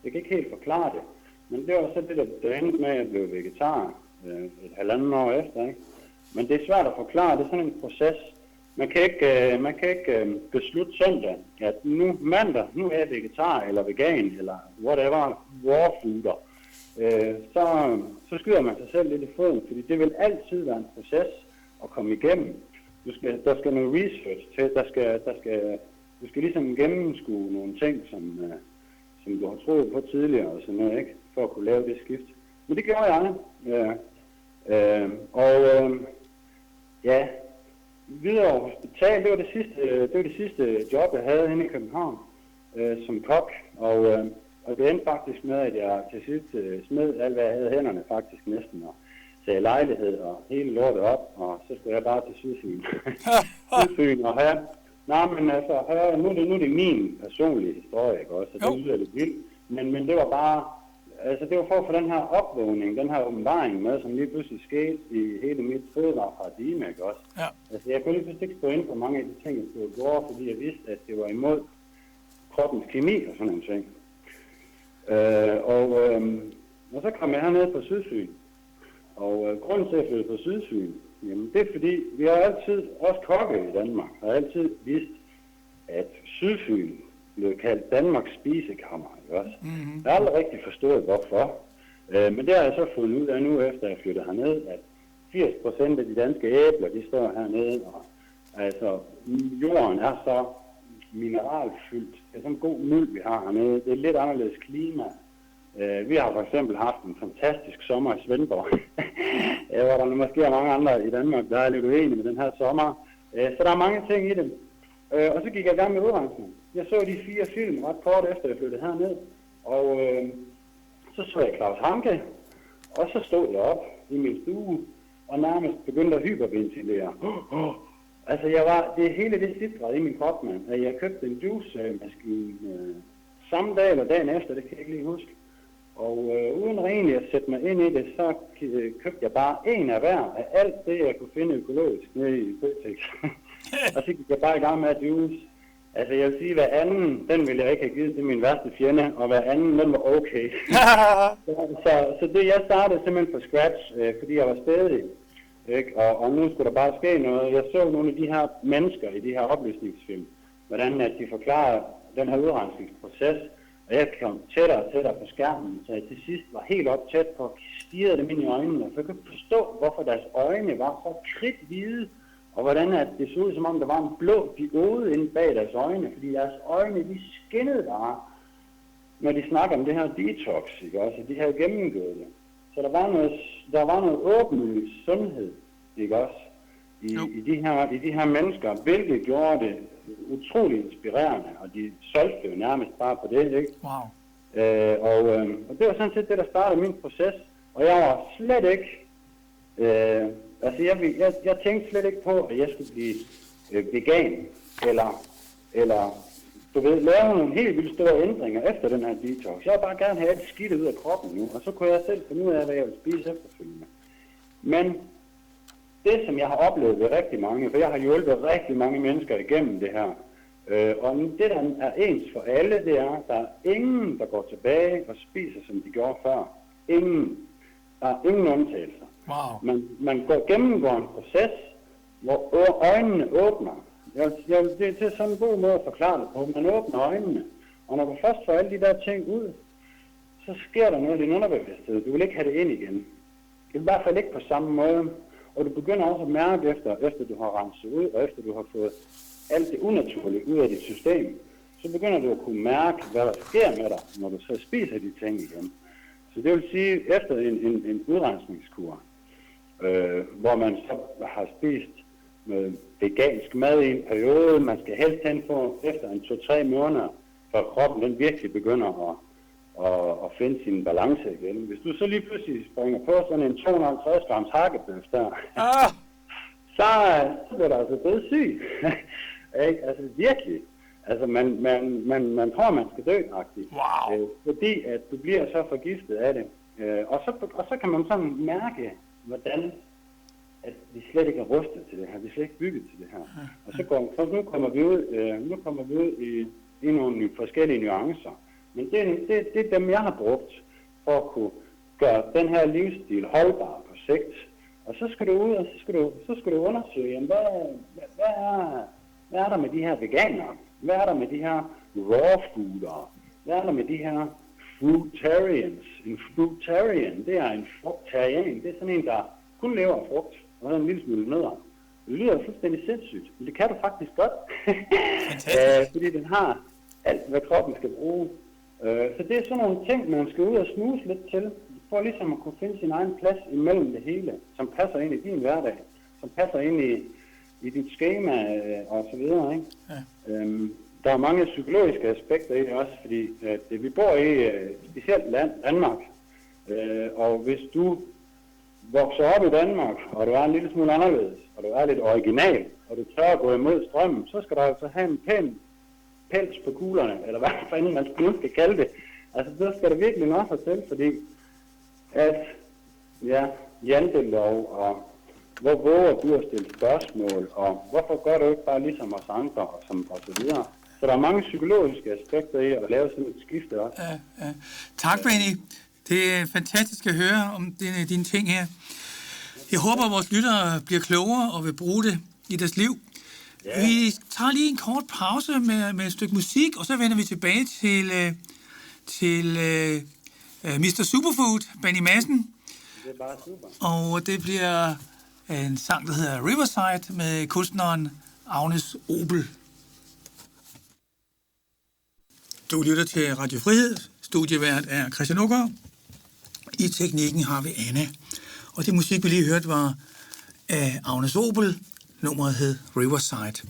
Jeg kan ikke helt forklare det. Men det var så det, der endte med, at jeg blev vegetar et 1,5 år efter. Ikke? Men det er svært at forklare. Det er sådan en proces. Man kan ikke beslutte søndag, at mandag, nu er jeg vegetar eller vegan eller whatever, warfooder. Så skyder man sig selv lidt i foden, fordi det vil altid være en proces at komme igennem. Der skal noget research til, du skal ligesom gennemskue nogle ting, som du har troet på tidligere og sådan noget, ikke? For at kunne lave det skift. Men det gjorde jeg. Hvidovre Hospital, det var det sidste job, jeg havde inde i København som kok, og det endte faktisk med, at jeg til sidst smed alt, hvad jeg havde hænderne faktisk næsten, og sagde lejlighed og hele lortet op, og så skulle jeg bare til Sydfyn. Sydfyn og her. Nej, men altså, nu er det min personlige historie, ikke også? Så det lyder lidt vildt. Men det var bare, altså det var for at få den her opvågning, den her åbenbaring med, som lige pludselig skete i hele mit fødevareparadigme, ikke også? Ja. Altså jeg kunne lige pludselig ikke stå ind på mange af de ting, jeg skulle gøre, fordi jeg vidste, at det var imod kroppens kemi og sådan nogle ting. Og så kom jeg hernede på Sydfyn. Og grunden til at flytte på Sydfyn, jamen det er fordi, vi har altid, også kokke i Danmark, har altid vidst, at Sydfyn blev kaldt Danmarks spisekammer, ikke også? Mm-hmm. Jeg har aldrig rigtig forstået, hvorfor. Men det har jeg så fundet ud af nu, efter jeg flyttede herned, at 80% af de danske æbler, de står hernede, og altså jorden er så mineralfyldt. Det er sådan en god muld, vi har hernede. Det er lidt anderledes klima. Vi har for eksempel haft en fantastisk sommer i Svendborg, hvor der måske er mange andre i Danmark, der er lidt uenige med den her sommer. Så der er mange ting i det. Og så gik jeg i gang med udrensning. Jeg så de 4 film ret kort efter jeg flyttede herned, og så jeg Claus Hanke, og så stod jeg op i min stue, og nærmest begyndte at hyperventilere. Altså det hele det sidrede i min krop, man. Jeg købte en juicemaskine samme dag eller dagen efter, det kan jeg ikke lige huske. Og uden egentlig at sætte mig ind i det, så købte jeg bare en af hver af alt det, jeg kunne finde økologisk nede i Føtex. Og så gik jeg bare i gang med at juice. Altså jeg vil sige, hver anden, den ville jeg ikke have givet til min værste fjende, og hver anden, den var okay. så det, jeg startede simpelthen fra scratch, fordi jeg var stædig. Ikke? Og nu skulle der bare ske noget. Jeg så nogle af de her mennesker i de her oplysningsfilm, hvordan at de forklarer den her udrensningsproces, Og jeg kom tættere og tættere på skærmen, så jeg til sidst var helt op tæt på og stirrede dem ind i øjnene. For jeg kunne ikke forstå, hvorfor deres øjne var så kridthvide, og hvordan at det så ud, som om der var en blå diode inde bag deres øjne, fordi deres øjne, de skinnede bare, når de snakker om det her detox, ikke også? De havde gennemgået det. Så der var noget åbenlys sundhed, ikke også? I de her mennesker, hvilket gjorde det utrolig inspirerende, og de solgte jo nærmest bare på det, ikke? Wow. Og det var sådan set det, der startede min proces, og jeg var slet ikke, jeg tænkte slet ikke på, at jeg skulle blive vegan, eller du ved, lave nogle helt vildt store ændringer efter den her detox. Jeg vil bare gerne have alt skidtet ud af kroppen nu, og så kunne jeg selv finde ud af, hvad jeg vil spise efterfølgende. Men det, som jeg har oplevet ved rigtig mange, for jeg har hjulpet rigtig mange mennesker igennem det her, og det, der er ens for alle, det er, at der er ingen, der går tilbage og spiser, som de gjorde før. Ingen. Der er ingen undtagelser. Wow. Man gennemgår en proces, hvor øjnene åbner. Det er sådan en god måde at forklare det på. Man åbner øjnene, og når du først får alle de der ting ud, så sker der noget i din underbevidsthed. Du vil ikke have det ind igen. Det vil i hvert fald ikke på samme måde. Og du begynder også at mærke efter du har renset ud, og efter du har fået alt det unaturlige ud af dit system, så begynder du at kunne mærke, hvad der sker med dig, når du så spiser de ting igen. Så det vil sige, efter en udrensningskur, hvor man så har spist med vegansk mad i en periode, man skal helst hen på efter 2-3 måneder, for kroppen den virkelig begynder at finde sin balance igen. Hvis du så lige pludselig springer på sådan en 250 grams hakkebøf der, så bliver du altså dødssyg. Altså virkelig. Altså man tror, man skal dø-agtigt. Wow. Fordi at du bliver så forgiftet af det. Og så kan man sådan mærke, hvordan at vi slet ikke er rustet til det her. Vi er slet ikke bygget til det her. Og så nu kommer vi ud i nogle forskellige nuancer. Men det er dem, jeg har brugt for at kunne gøre den her livsstil holdbar på sigt. Og så skal du ud, og så skal du undersøge, jamen, hvad er der med de her veganere? Hvad er der med de her raw foodere? Hvad er der med de her fruitarians? En fruitarian, det er en frugtarian. Det er sådan en, der kun lever af frugt og har en lille smule nødder. Det lyder fuldstændig sindssygt, men det kan du faktisk godt. Fordi den har alt, hvad kroppen skal bruge. Så det er sådan nogle ting, man skal ud og snuse lidt til, for ligesom at kunne finde sin egen plads imellem det hele, som passer ind i din hverdag, som passer ind i dit schema og så videre, ikke? Ja. Der er mange psykologiske aspekter i det også, fordi vi bor i specielt Danmark, og hvis du vokser op i Danmark, og du er en lille smule anderledes, og du er lidt original, og du tør at gå imod strømmen, så skal du altså have en pæn pels på kuglerne, eller hvad fanden man skal kalde det. Altså, det skal der virkelig nok fortælle, fordi at, jantelov, og hvor våger du at stille spørgsmål, og hvorfor gør du ikke bare ligesom os andre, og så videre. Så der er mange psykologiske aspekter i at lave sådan et skifte også. Ja. Tak, Benny. Det er fantastisk at høre om dine ting her. Jeg håber, at vores lyttere bliver klogere og vil bruge det i deres liv. Yeah. Vi tager lige en kort pause med et stykke musik, og så vender vi tilbage til Mr. Superfood, Benny Madsen. Det er bare super. Og det bliver en sang, der hedder Riverside, med kunstneren Agnes Obel. Du lytter til Radio Frihed. Studievært er Christian Aagaard. I teknikken har vi Anna. Og det musik, vi lige hørte, var af Agnes Obel. Nummeret hed Riverside.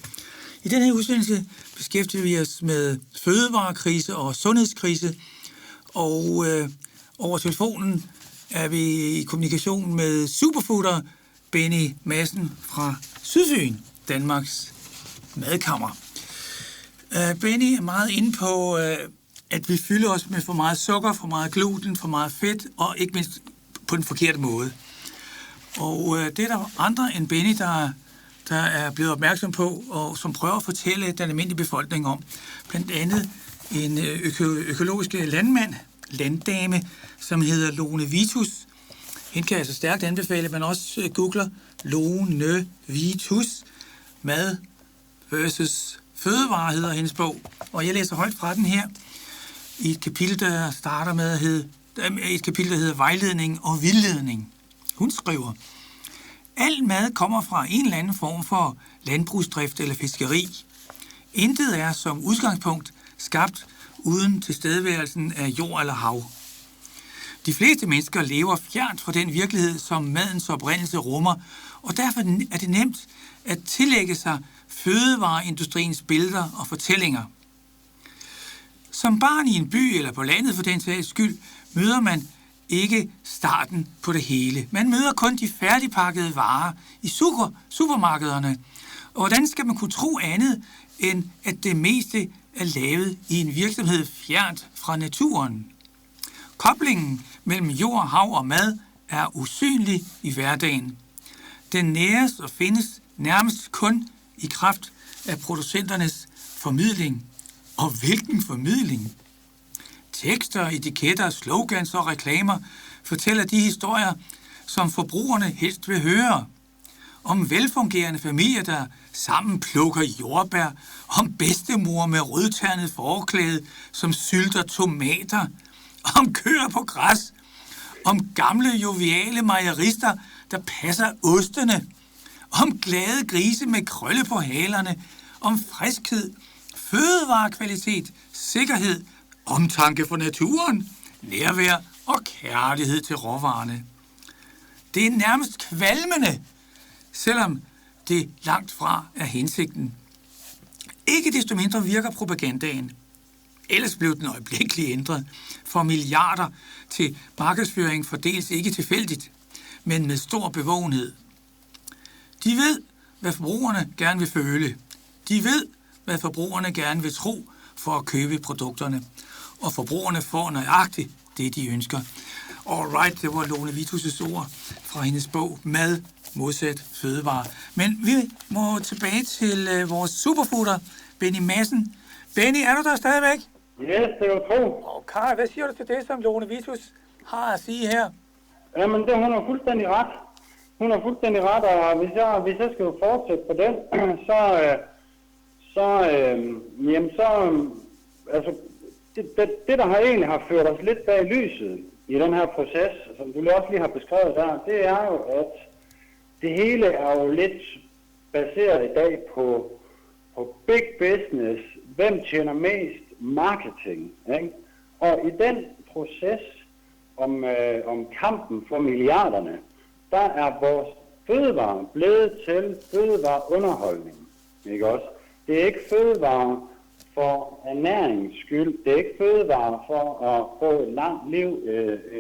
I den her udsendelse beskæftiger vi os med fødevarekrise og sundhedskrise. Og over telefonen er vi i kommunikation med superfooder Benny Madsen fra Sydfyn, Danmarks madkammer. Benny er meget inde på, at vi fylder os med for meget sukker, for meget gluten, for meget fedt, og ikke mindst på den forkerte måde. Og det er der andre end Benny, der er blevet opmærksom på, og som prøver at fortælle den almindelige befolkning om. Blandt andet en økologisk landdame, som hedder Lone Vitus. Hende kan jeg altså stærkt anbefale, at man også googler Lone Vitus, mad versus fødevare hedder hendes bog. Og jeg læser højt fra den her. i et kapitel, der starter med at hedde, et kapitel, der hedder Vejledning og Vildledning. Hun skriver, al mad kommer fra en eller anden form for landbrugsdrift eller fiskeri. Intet er som udgangspunkt skabt uden tilstedeværelsen af jord eller hav. De fleste mennesker lever fjernt fra den virkelighed, som madens oprindelse rummer, og derfor er det nemt at tillægge sig fødevareindustriens billeder og fortællinger. Som barn i en by eller på landet for den sags skyld, møder man ikke starten på det hele. Man møder kun de færdigpakkede varer i supermarkederne. Og hvordan skal man kunne tro andet, end at det meste er lavet i en virksomhed fjernt fra naturen? Koblingen mellem jord, hav og mad er usynlig i hverdagen. Den næres og findes nærmest kun i kraft af producenternes formidling. Og hvilken formidling? Tekster, etiketter, slogans og reklamer fortæller de historier, som forbrugerne helst vil høre. Om velfungerende familier, der sammen plukker jordbær, om bedstemor med rødternet forklæde, som sylter tomater, om køer på græs, om gamle joviale mejerister, der passer ostene, om glade grise med krølle på halerne, om friskhed, fødevarekvalitet, sikkerhed, omtanke for naturen, nærvær og kærlighed til råvarerne. Det er nærmest kvalmende, selvom det langt fra er hensigten. Ikke desto mindre virker propagandaen. Ellers blev den øjeblikkeligt ændret fra milliarder til markedsføring fordeles ikke tilfældigt, men med stor bevågenhed. De ved, hvad forbrugerne gerne vil føle. De ved, hvad forbrugerne gerne vil tro for at købe produkterne. Og forbrugerne får nøjagtigt det, de ønsker. Alright, det var Lone Vitus' ord fra hendes bog Mad modsat fødevare. Men vi må tilbage til vores superfooder, Benny Madsen. Benny, er du der stadigvæk? Yes, det er jo tro. Okay, hvad siger du til det, som Lone Vitus har at sige her? Jamen, hun har fuldstændig ret. Hun har fuldstændig ret, og hvis jeg skal fortsætte på den, det, der har egentlig har ført os lidt bag lyset i den her proces, som du også lige har beskrevet der, det er jo, at det hele er jo lidt baseret i dag på big business, hvem tjener mest, marketing, ikke? Og i den proces om kampen for milliarderne, der er vores fødevare blevet til fødevareunderholdning, ikke også? Det er ikke fødevare for ernæringens skyld, det er ikke fødevare for at få et langt liv,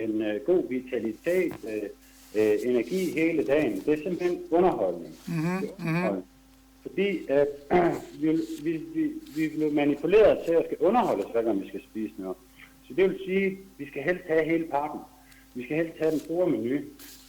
en god vitalitet, energi hele dagen. Det er simpelthen underholdning. Fordi vi bliver manipuleret til at skal underholdes, hver gang vi skal spise noget. Så det vil sige, at vi skal helst have hele pakken. Vi skal helst have den store menu.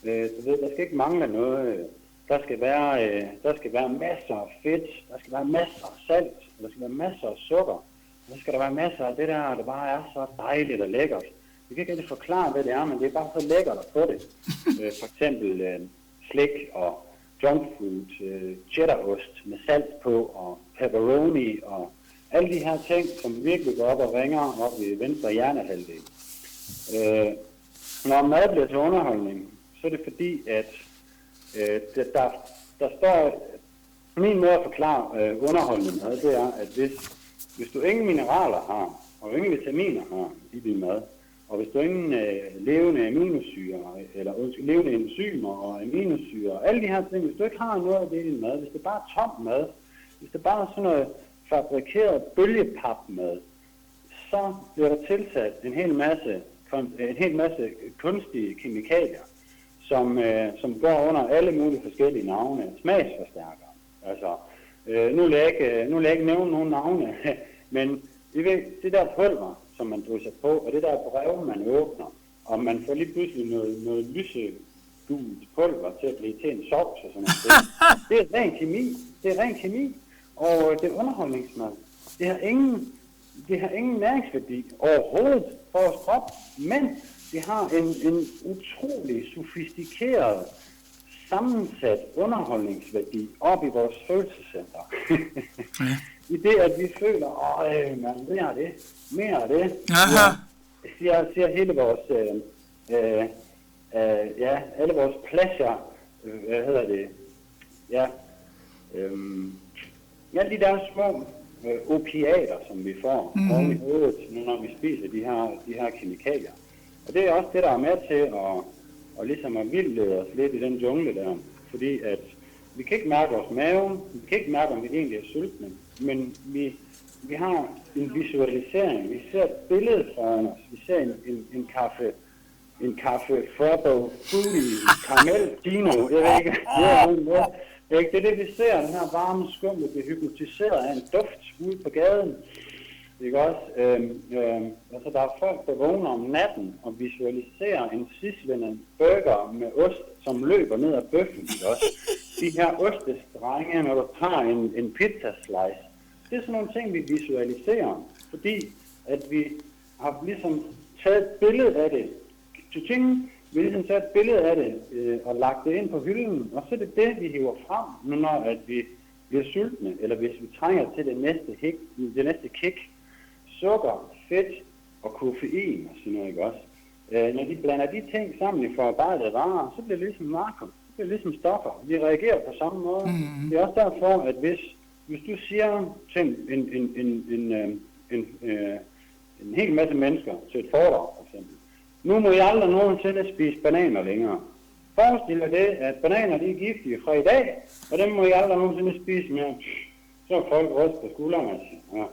Der skal ikke mangle noget. Der skal være masser af fedt. Der skal være masser af salt. Der skal være masser af sukker. Der skal der være masser af det der bare er så dejligt og lækkert. Vi kan ikke rigtig forklare, hvad det er, men det er bare så lækkert at få det. For eksempel slik og junkfood, cheddarost med salt på, og pepperoni, og alle de her ting, som virkelig går op og ringer op i venstre hjernehalvdel. Når mad bliver til underholdning, så er det fordi, at der står, min måde at forklare underholdning med, det er, at hvis du ingen mineraler har, og ingen vitaminer har i din mad, og hvis du ingen levende aminosyre, eller levende enzymer og aminosyre, alle de her ting, hvis du ikke har noget af det i din mad, hvis det bare er tom mad, hvis det bare er sådan noget fabrikeret bølgepapmad, så bliver der tilsat en hel masse kunstige kemikalier, som går under alle mulige forskellige navne, smagsforstærkere. Altså, nu vil jeg ikke nævne nogen navne, men I ved, det der pulver, som man drysser på, og det der brev, man åbner, og man får lige pludselig noget lysegult pulver til at blive til en sovs og sådan noget. Det er ren kemi. Det er ren kemi, og det er underholdningsmad. Det har ingen næringsværdi overhovedet for vores krop, men det har en utrolig sofistikeret, sammensat underholdningsværdi op i vores følelsescenter. i det, at vi føler, man, mere af det, Aha. siger hele vores, alle vores pleasure, de der små opiater, som vi får oven i hovedet, når vi spiser de her kemikalier. Og det er også det, der er med til at ligesom at vildlede os lidt i den jungle der, fordi at vi kan ikke mærke vores mave, vi kan ikke mærke, om vi egentlig er sultne, men vi har en visualisering, vi ser et billede foran os, vi ser en kaffe Frappo, Fruity, Caramel, Dino, jeg ved ikke, det er det, vi ser, den her varme skumle, bliver hypnotiseret af en duft ude på gaden. Ikke også? Altså, der er folk, der vågner om natten og visualiserer en sizzlende burger med ost, som løber ned ad bøffen. Ikke også? De her ostestrenge, når du tager en pizza slice, det er sådan nogle ting, vi visualiserer, fordi at vi har ligesom taget et billede af det. Vi har ligesom taget et billede af det og lagt det ind på hylden, og så er det det, vi hiver frem, nu når at vi bliver sultne, eller hvis vi trænger til det næste kick. Sukker, fedt og koffein og sådan noget, ikke også? Når de blander de ting sammen i forarbejdede varer, så bliver det ligesom narko. Det bliver ligesom stoffer. Vi reagerer på samme måde. Mm-hmm. Det er også derfor, at hvis du siger til en hel masse mennesker til et foredrag, for eksempel, nu må I aldrig nogensinde spise bananer længere. Forestil dig det, at bananer de er giftige fra i dag, og dem må I aldrig nogensinde spise mere. Så er folk rystet på skuldrene og siger, ja,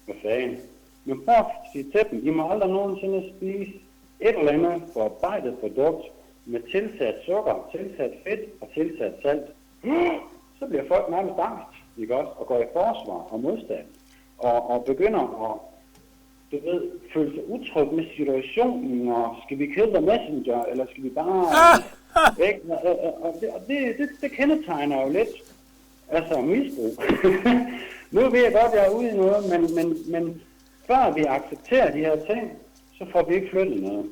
hvad fanden? Men prøv at sige til dem, I må aldrig nogensinde spise et eller andet forarbejdet produkt med tilsat sukker, tilsat fedt og tilsat salt. Så bliver folk nærmest angst, ikke også? Og går i forsvar og modstand. Og begynder at, føle sig utryg med situationen, og skal vi kill the messenger, eller skal vi bare... Og det kendetegner jo lidt, altså misbrug. Nu ved jeg godt, at jeg er ude i noget, men før vi accepterer de her ting, så får vi ikke flyttet noget.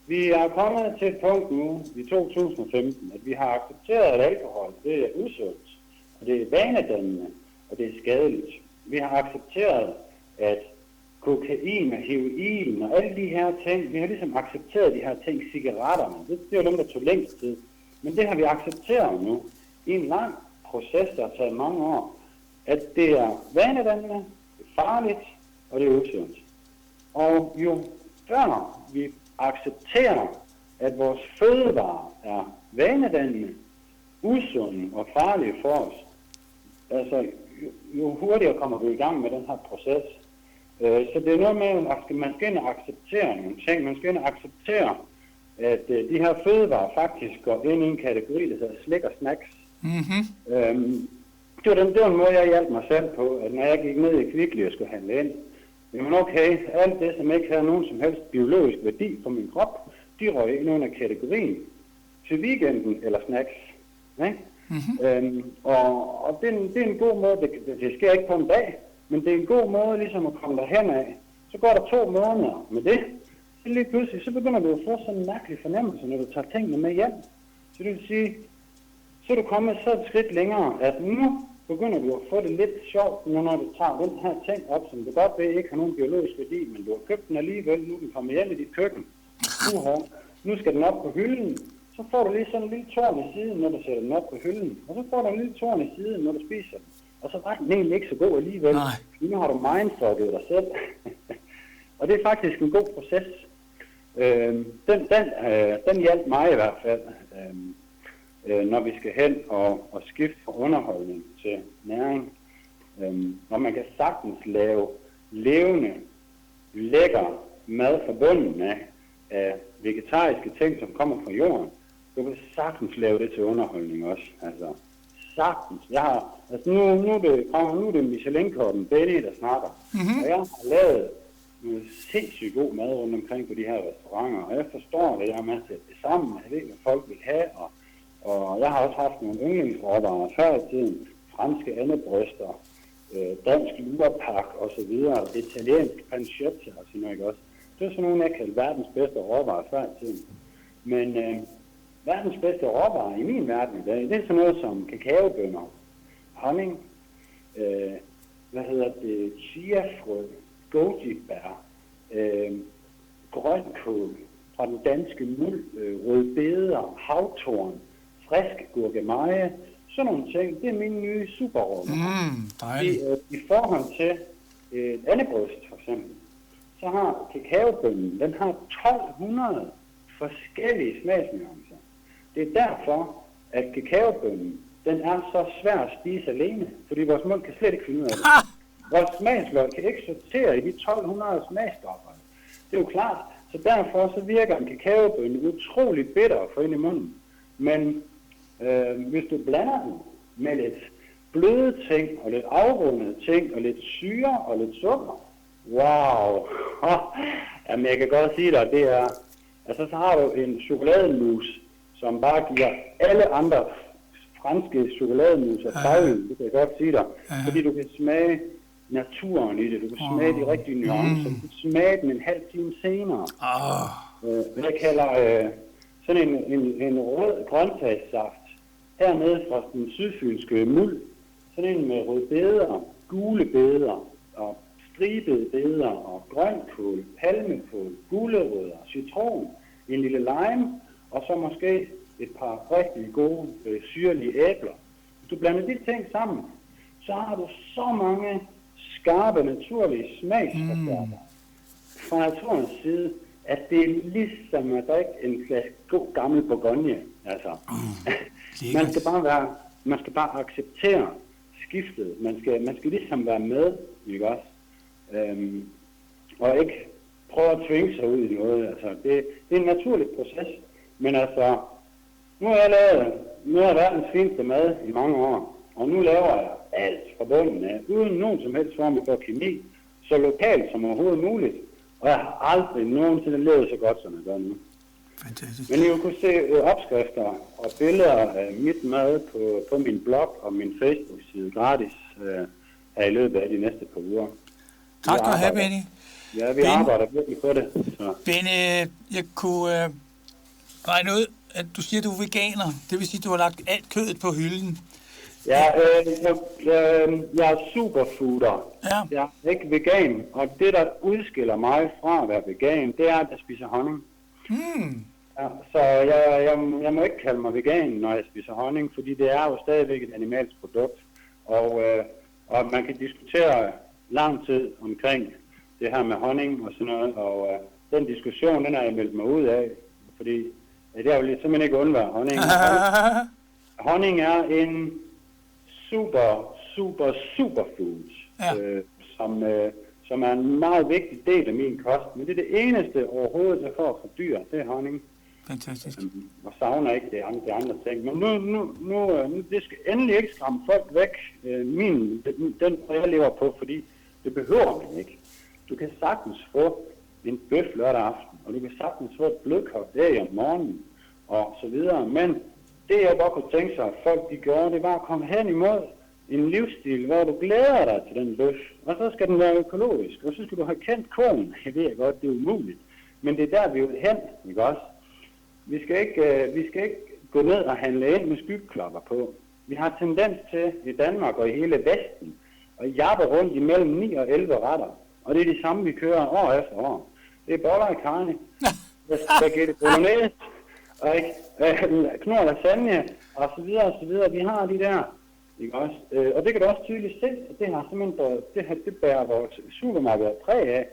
Vi er kommet til et punkt nu, i 2015, at vi har accepteret, at alkohol, det er usundt, og det er vanedannende, og det er skadeligt. Vi har accepteret, at kokain og heroin og alle de her ting, vi har ligesom accepteret de her ting, cigaretterne, det er jo dem, der tog længst tid. Men det har vi accepteret nu, i en lang proces, der har taget mange år, at det er vanedannende, det er farligt, og det er usundt. Og jo før vi accepterer, at vores fødevarer er vanedannende, usunde og farlige for os, altså jo hurtigere kommer vi i gang med den her proces. Så det er noget med, at man skal ind og acceptere nogle ting. Man skal ind og acceptere, at de her fødevarer faktisk går ind i en kategori, der hedder slik og snacks. Mm-hmm. Det var en måde, jeg hjalp mig selv på, at når jeg gik ned i Kvickly og skulle handle ind, jamen okay, alt det, som ikke havde nogen som helst biologisk værdi for min krop, de røg ind under kategorien til weekenden eller snacks. Ikke? Mm-hmm. Og det er en god måde, det sker ikke på en dag, men det er en god måde ligesom at komme derhen af. Så går der 2 måneder med det, så lige pludselig, så begynder du at få sådan en mærkelig fornemmelse, når du tager tingene med hjem. Så det vil sige, så er du kommet så et skridt længere, at nu begynder du at få det lidt sjovt, når du tager den her ting op, som du godt ved ikke har nogen biologisk værdi, men du har købt den alligevel, nu er den kommet hjem i dit køkken. Nu skal den op på hylden, så får du lige sådan en lille torn i siden, når du sætter den op på hylden, og så får du en lille torn i siden, når du spiser den. Og så var den egentlig ikke så god alligevel. Nu har du mindfucket dig selv. Og det er faktisk en god proces. Den hjalp mig i hvert fald, når vi skal hen og skifte fra underholdning til næring. Og man kan sagtens lave levende, lækker mad forbundet med af vegetariske ting, som kommer fra jorden. Du kan sagtens lave det til underholdning også. Altså, sagtens. Nu er det Michelin-korten Benny, der snakker. Mm-hmm. Og jeg har lavet noget sindssygt god mad rundt omkring på de her restauranter, og jeg forstår det, jeg har med at sætte det sammen, og jeg ved, hvad folk vil have, og jeg har også haft nogle yndlingsråvarer før i tiden, franske andebryster, dansk lurpak og så videre, italiensk pancetta og sådan noget, ikke også. Det er sådan nogle, jeg kalder verdens bedste råvarer før i tiden. Men verdens bedste råvarer i min verden i dag, det er sådan noget som kakaobønner, honning, chiafrø, gojibær, grønkål fra den danske muld, rødbeder, havtorn, frisk gurkemeje, sådan nogle ting, det er mine nye superråvarer. Dejligt. I forhold til et andebryst for eksempel, så har kakaobønnen, den har 1200 forskellige smagsnuancer. Det er derfor, at kakaobønnen, den er så svær at spise alene, fordi vores mund kan slet ikke finde ud af det. Vores smagsløg kan ikke sortere i de 1200 smagsstoffer. Det er jo klart, så derfor så virker en kakaobønne utrolig bitter for ind i munden. Men hvis du blander den med lidt bløde ting, og lidt afrundede ting, og lidt syre og lidt sukker, wow! Jamen jeg kan godt sige dig, det er, altså så har du en chokolademus, som bare giver alle andre franske chokolademus af farven, det kan jeg godt sige dig, fordi du kan smage naturen i det, du kan smage de rigtige nuancer, du kan smage den en halv time senere. Jeg kalder sådan en rød grøntsagssaft hernede fra den sydfynske muld, sådan en med rødbeder, gule beder og stribede beder og grønkål, palmekål, gulerødder, citron, en lille lime og så måske et par rigtig gode syrlige æbler. Hvis du blander de ting sammen, så har du så mange skarpe, naturlige smagsforstærkere fra naturens side, at det er ligesom at drikke en flaske god gammel Bourgogne. Altså. Man skal bare acceptere skiftet. Man skal ligesom være med, ikke også? Og ikke prøve at tvinge sig ud i noget. Altså, det er en naturlig proces. Men altså, nu har jeg lavet verdens fineste mad i mange år, og nu laver jeg alt fra bunden af, uden nogen som helst form for kemi, så lokalt som overhovedet muligt. Og jeg har aldrig nogensinde levet så godt, som jeg gør nu. Fantastisk. Men I vil kunne se opskrifter og billeder af mit mad på min blog og min Facebook-side gratis her i løbet af de næste par uger. Tak skal du have, Benny. Ja, vi arbejder virkelig på det. Så. Benny, jeg kunne regne ud, at du siger, at du er veganer. Det vil sige, at du har lagt alt kødet på hylden. Ja, jeg er superfooder. Ja. Jeg er ikke vegan, og det, der udskiller mig fra at være vegan, det er, at jeg spiser honning. Ja, så jeg må ikke kalde mig vegan, når jeg spiser honning, fordi det er jo stadigvæk et animalsk produkt. Og man kan diskutere lang tid omkring det her med honning og sådan noget, og den diskussion, den har jeg meldt mig ud af, fordi jeg vil simpelthen ikke undvære honning. Honning er en super food, som er en meget vigtig del af min kost, men det er det eneste overhovedet, jeg får fra dyr, det er honning. Fantastisk. Og savner ikke de andre ting. Men nu det skal endelig ikke skræmme folk væk, den jeg lever på, fordi det behøver man ikke. Du kan sagtens få en bøf lørdag aften, og du kan sagtens få et blødkogt æg om morgenen, og så videre. Men det jeg godt kunne tænke sig, at folk de gør, det var at komme hen imod en livsstil, hvor du glæder dig til den bøf, og så skal den være økologisk, og så skal du have kendt konen. Jeg ved godt, det er umuligt, men det er der, vi vil hen, ikke også? Vi skal ikke gå ned og handle ind med skyggeklapper på. Vi har tendens til i Danmark og i hele Vesten at jappe rundt imellem 9 og 11 retter, og det er de samme, vi kører år efter år. Det er boller i carne, spaghetti bolognese, knor lasagne, og så videre, og så videre. Vi har de der, ikke også? Og det kan du også tydeligt se, at det har simpelthen, det bærer vores supermarked præg af.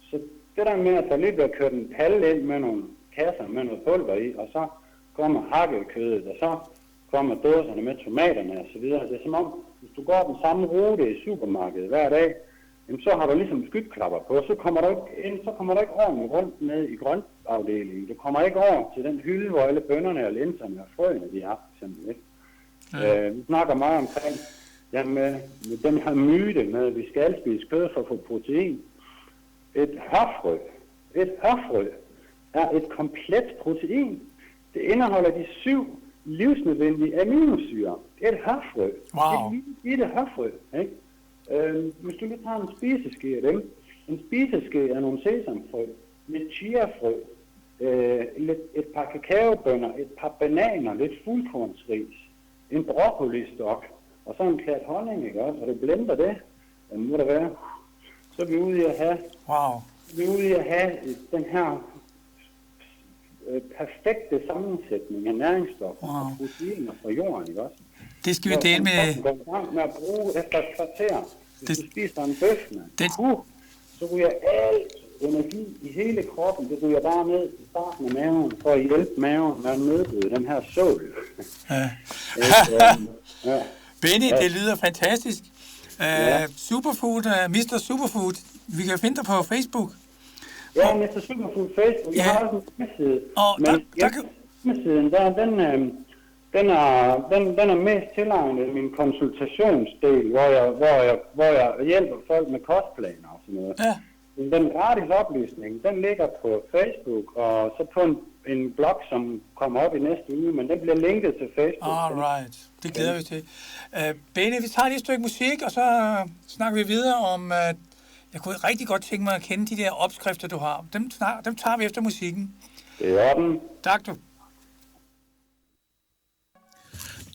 Så det der med, at der lige bliver kørt en palle ind med nogle kasser med noget pulver i, og så kommer hakkekødet, og så kommer dåserne med tomaterne og så videre. Det er som om, hvis du går den samme rute i supermarkedet hver dag, jamen, så har du ligesom skyggeklapper på, så kommer du ikke ordentligt rundt ned i grøntafdelingen. Du kommer ikke over til den hylde, hvor alle bønnerne og linserne og frøene de er, for eksempel. Vi snakker meget omkring med den her myte med, at vi skal spise kød for at få protein. Et hørfrø er et komplet protein. Det indeholder de 7 livsnødvendige aminosyrer. Det er et hørfrø. Wow. Det er et hørfrø, ikke? Hvis du lige tager en spiseske af dem. En spiseske er nogle sesamfrø, lidt chiafrø, et par kakaobønner, et par bananer, lidt fuldkornsris, en broccolistok, og så en klat honning, ikke også? Og du blender det, jamen må der være, så er vi ude i at have, den her perfekte sammensætning af næringsstoffer og proteiner fra jorden, ikke også? Det skal vi dele med... Går i gang med at bruge efter et kvarter. Hvis du spiser en bøf, så ryger alt energi i hele kroppen, det ryger bare ned i starten af maven, for at hjælpe maven med at nedbryde den her sål. Ja. Benny, det lyder fantastisk. Superfood, Mr. Superfood, vi kan finde dig på Facebook. Ja, Mr. Superfood Facebook. Jeg har også en hjemmeside. Hjemmesiden, den er mest tilegnet min konsultationsdel, hvor jeg hjælper folk med kostplaner og sådan noget. Ja. Den gratis oplysning, den ligger på Facebook, og så på en blog, som kommer op i næste uge, men den bliver linket til Facebook. Alright, det glæder vi til. Benny, vi tager lige et stykke musik, og så snakker vi videre om... jeg kunne rigtig godt tænke mig at kende de der opskrifter, du har. Dem tager vi efter musikken. Det er den. Tak, du.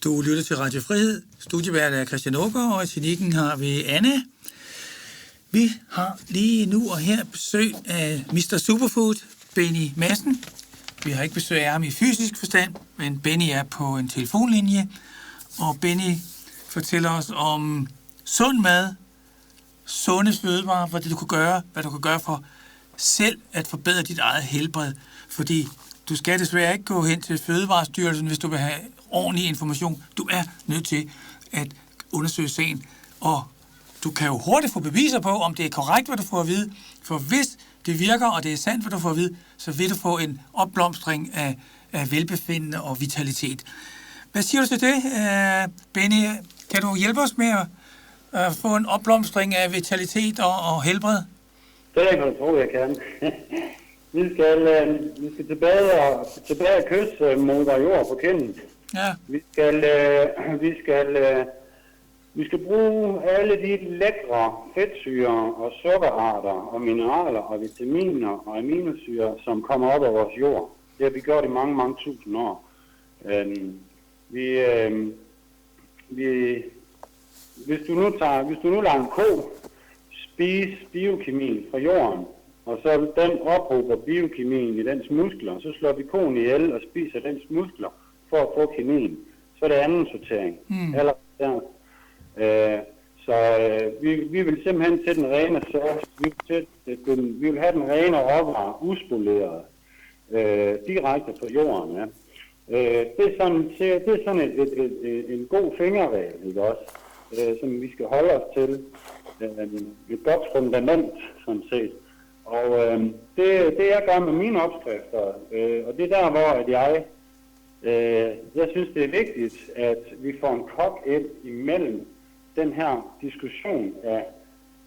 Du lytter til Radio Frihed. Studievært er Christian Ågaard, og i teknikken har vi Anne. Vi har lige nu og her besøg af Mr. Superfood, Benny Madsen. Vi har ikke besøg af ham i fysisk forstand, men Benny er på en telefonlinje, og Benny fortæller os om sund mad, sunde fødevarer, hvad du kan gøre for selv at forbedre dit eget helbred. Fordi du skal desværre ikke gå hen til Fødevarestyrelsen, hvis du vil have ordentlig information. Du er nødt til at undersøge sagen, og du kan jo hurtigt få beviser på, om det er korrekt, hvad du får at vide. For hvis det virker, og det er sandt, hvad du får at vide, så vil du få en opblomstring af velbefindende og vitalitet. Hvad siger du til det, Benny? Kan du hjælpe os med at få en opblomstring af vitalitet og helbred? Det kan du tro, jeg kan. Vi skal tilbage og kysse moder jord på kinden. Ja. Vi skal bruge alle de lækre fedtsyrer og sukkerarter og mineraler og vitaminer og aminosyrer, som kommer op af vores jord. Det har vi gjort i mange, mange tusind år. Hvis du nu lader en ko spise biokemien fra jorden, og så den ophober biokemien i dens muskler, så slår vi koen ihjel og spiser dens muskler for at få kemien. Så er det anden sortering. Vi vil simpelthen til den rene sauce, vi vil have den rene råvare uspoleret direkte fra jorden. Ja. Det er sådan en god fingerregel, ikke også, som vi skal holde os til. Et godt fundament, sådan set. Og det jeg gør med mine opskrifter, og det er der, hvor at jeg synes, det er vigtigt, at vi får en kok ind imellem den her diskussion af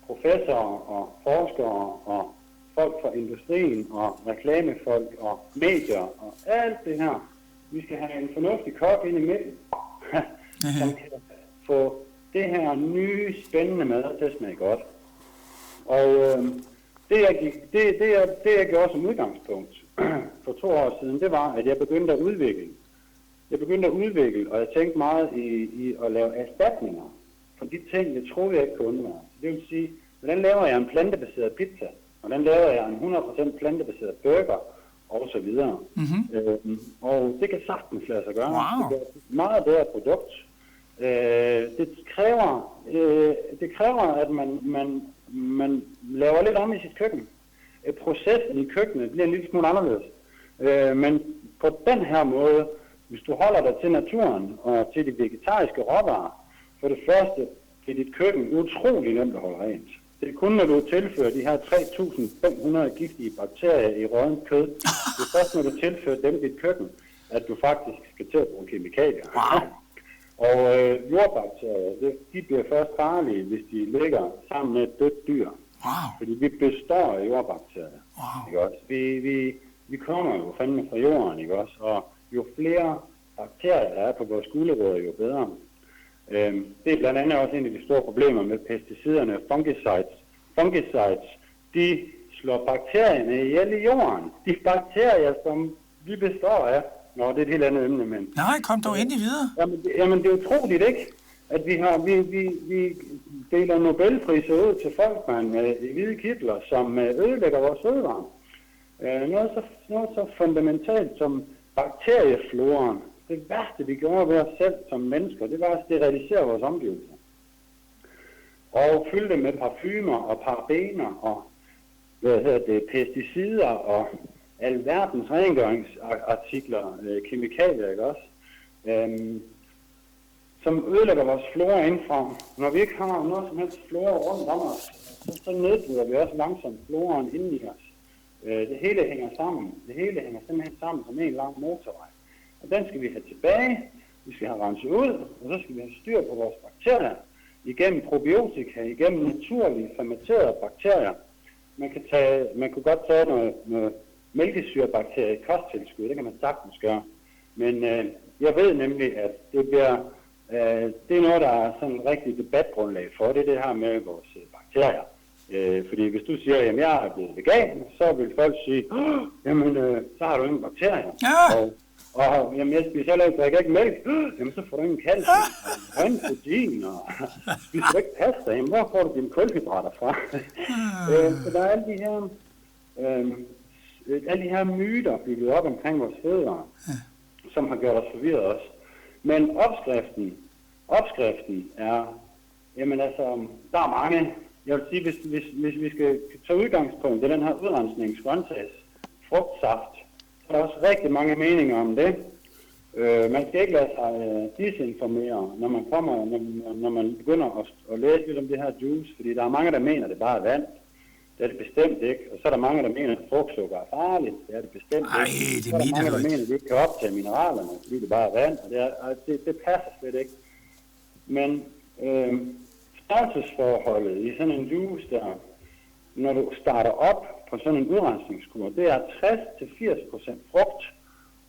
professorer og forskere og folk fra industrien og reklamefolk og medier og alt det her. Vi skal have en fornuftig kok ind i midten, som kan få det her nye, spændende mad til at smage godt. Og det jeg gjorde som udgangspunkt for 2 år siden, det var, at jeg begyndte at udvikle. Og jeg tænkte meget i at lave erstatninger for de ting, jeg troede, jeg ikke kunne undvære. Det vil sige, hvordan laver jeg en plantebaseret pizza? Hvordan laver jeg en 100% plantebaseret burger? Og så videre. Mm-hmm. Og det kan sagtens lade sig gøre. Wow. Det er et meget bedre produkt. Det kræver, at man laver lidt om i sit køkken. Processen i køkkenet bliver en lille smule anderledes. Men på den her måde, hvis du holder dig til naturen og til de vegetariske råvarer, for det første er dit køkken utrolig nemt at holde rent. Det er kun, når du tilfører de her 3.500 giftige bakterier i rådent kød. Det er først, når du tilfører dem i dit køkken, at du faktisk skal til at bruge kemikalier. Wow. Og jordbakterier, de bliver først farlige, hvis de ligger sammen med et dødt dyr. Wow. Fordi vi består af jordbakterier. Wow. Ikke også? Vi kommer jo fandme fra jorden, ikke også? Og jo flere bakterier der er på vores gulerødder, jo bedre. Det er blandt andet også en af de store problemer med pesticiderne, fungicides. De slår bakterierne ihjel i jorden. De bakterier, som vi består af. Nå, det er et helt andet emne, men... Nej, kom dog endelig videre. Jamen, det er utroligt, ikke? at vi deler Nobelpriser ud til folk med hvide kitler, som ødelægger vores fødevarer. Noget så fundamentalt som bakteriefloren. Det værste, vi gjorde ved os selv som mennesker, det var at sterilisere vores omgivelser. Og fylde det med parfumer og parabener og pesticider og alverdens rengøringsartikler, kemikalier, ikke også? Som ødelægger vores flora indfra. Når vi ikke har noget som helst flora rundt om os, så nedbryder vi også langsomt floraen inden i os. Det hele hænger sammen. Det hele hænger simpelthen sammen som en lang motorvej. Og den skal vi have tilbage, vi skal have renset ud, og så skal vi have styr på vores bakterier igennem probiotika, igennem naturlige fermenterede bakterier. Man kunne godt tage noget mælkesyrebakterier i kosttilskud, det kan man sagtens gøre. Men jeg ved nemlig, at det er noget, der er sådan en rigtig debatgrundlag for, det her med vores bakterier. Fordi hvis du siger, at jeg er blevet vegan, så vil folk sige, jamen, så har du ingen bakterier. Ja. Og jamen, jeg spiser heller ikke mælk, jamen, så får du ingen calcium, og ingen protein, og spiser du ikke pasta, jamen, hvor får du dine kulhydrater fra? Så der er alle de her myter bygget op omkring vores fødevarer, som har gjort os forvirret også. Men opskriften er, jamen altså, der er mange. Jeg vil sige, hvis vi skal tage udgangspunkt i den her udrensningsgrøntsags frugtsaft, så er der også rigtig mange meninger om det. Man skal ikke lade sig disinformere, når man begynder at læse lidt om det her juice, fordi der er mange, der mener, at det bare er vand. Det er det bestemt ikke. Og så er der mange, der mener, at frugtsukker er farligt. Det er det bestemt ikke. Så er der mange, der mener, at vi ikke kan optage mineralerne, fordi det bare er vand. Og det passer slet ikke. Men størrelsesforholdet i sådan en juice der, når du starter op på sådan en udrensningskur, det er 60-80% frugt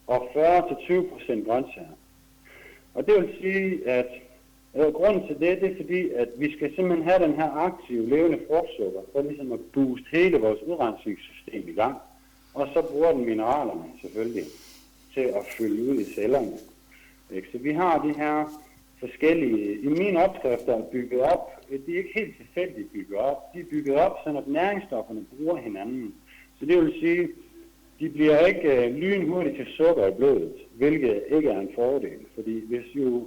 og 40-20% grøntsager. Og det vil sige, at grunden til det er fordi, at vi skal simpelthen have den her aktive, levende frugtsukker, for ligesom at booste hele vores udrensningssystem i gang. Og så bruger den mineralerne selvfølgelig til at fylde ud i cellerne. Så vi har de her forskellige, i mine opskrifter er bygget op, de er ikke helt tilfældigt bygget op, de er bygget op, så at næringsstofferne bruger hinanden. Så det vil sige, de bliver ikke lynhurtigt til sukker i blodet, hvilket ikke er en fordel. Fordi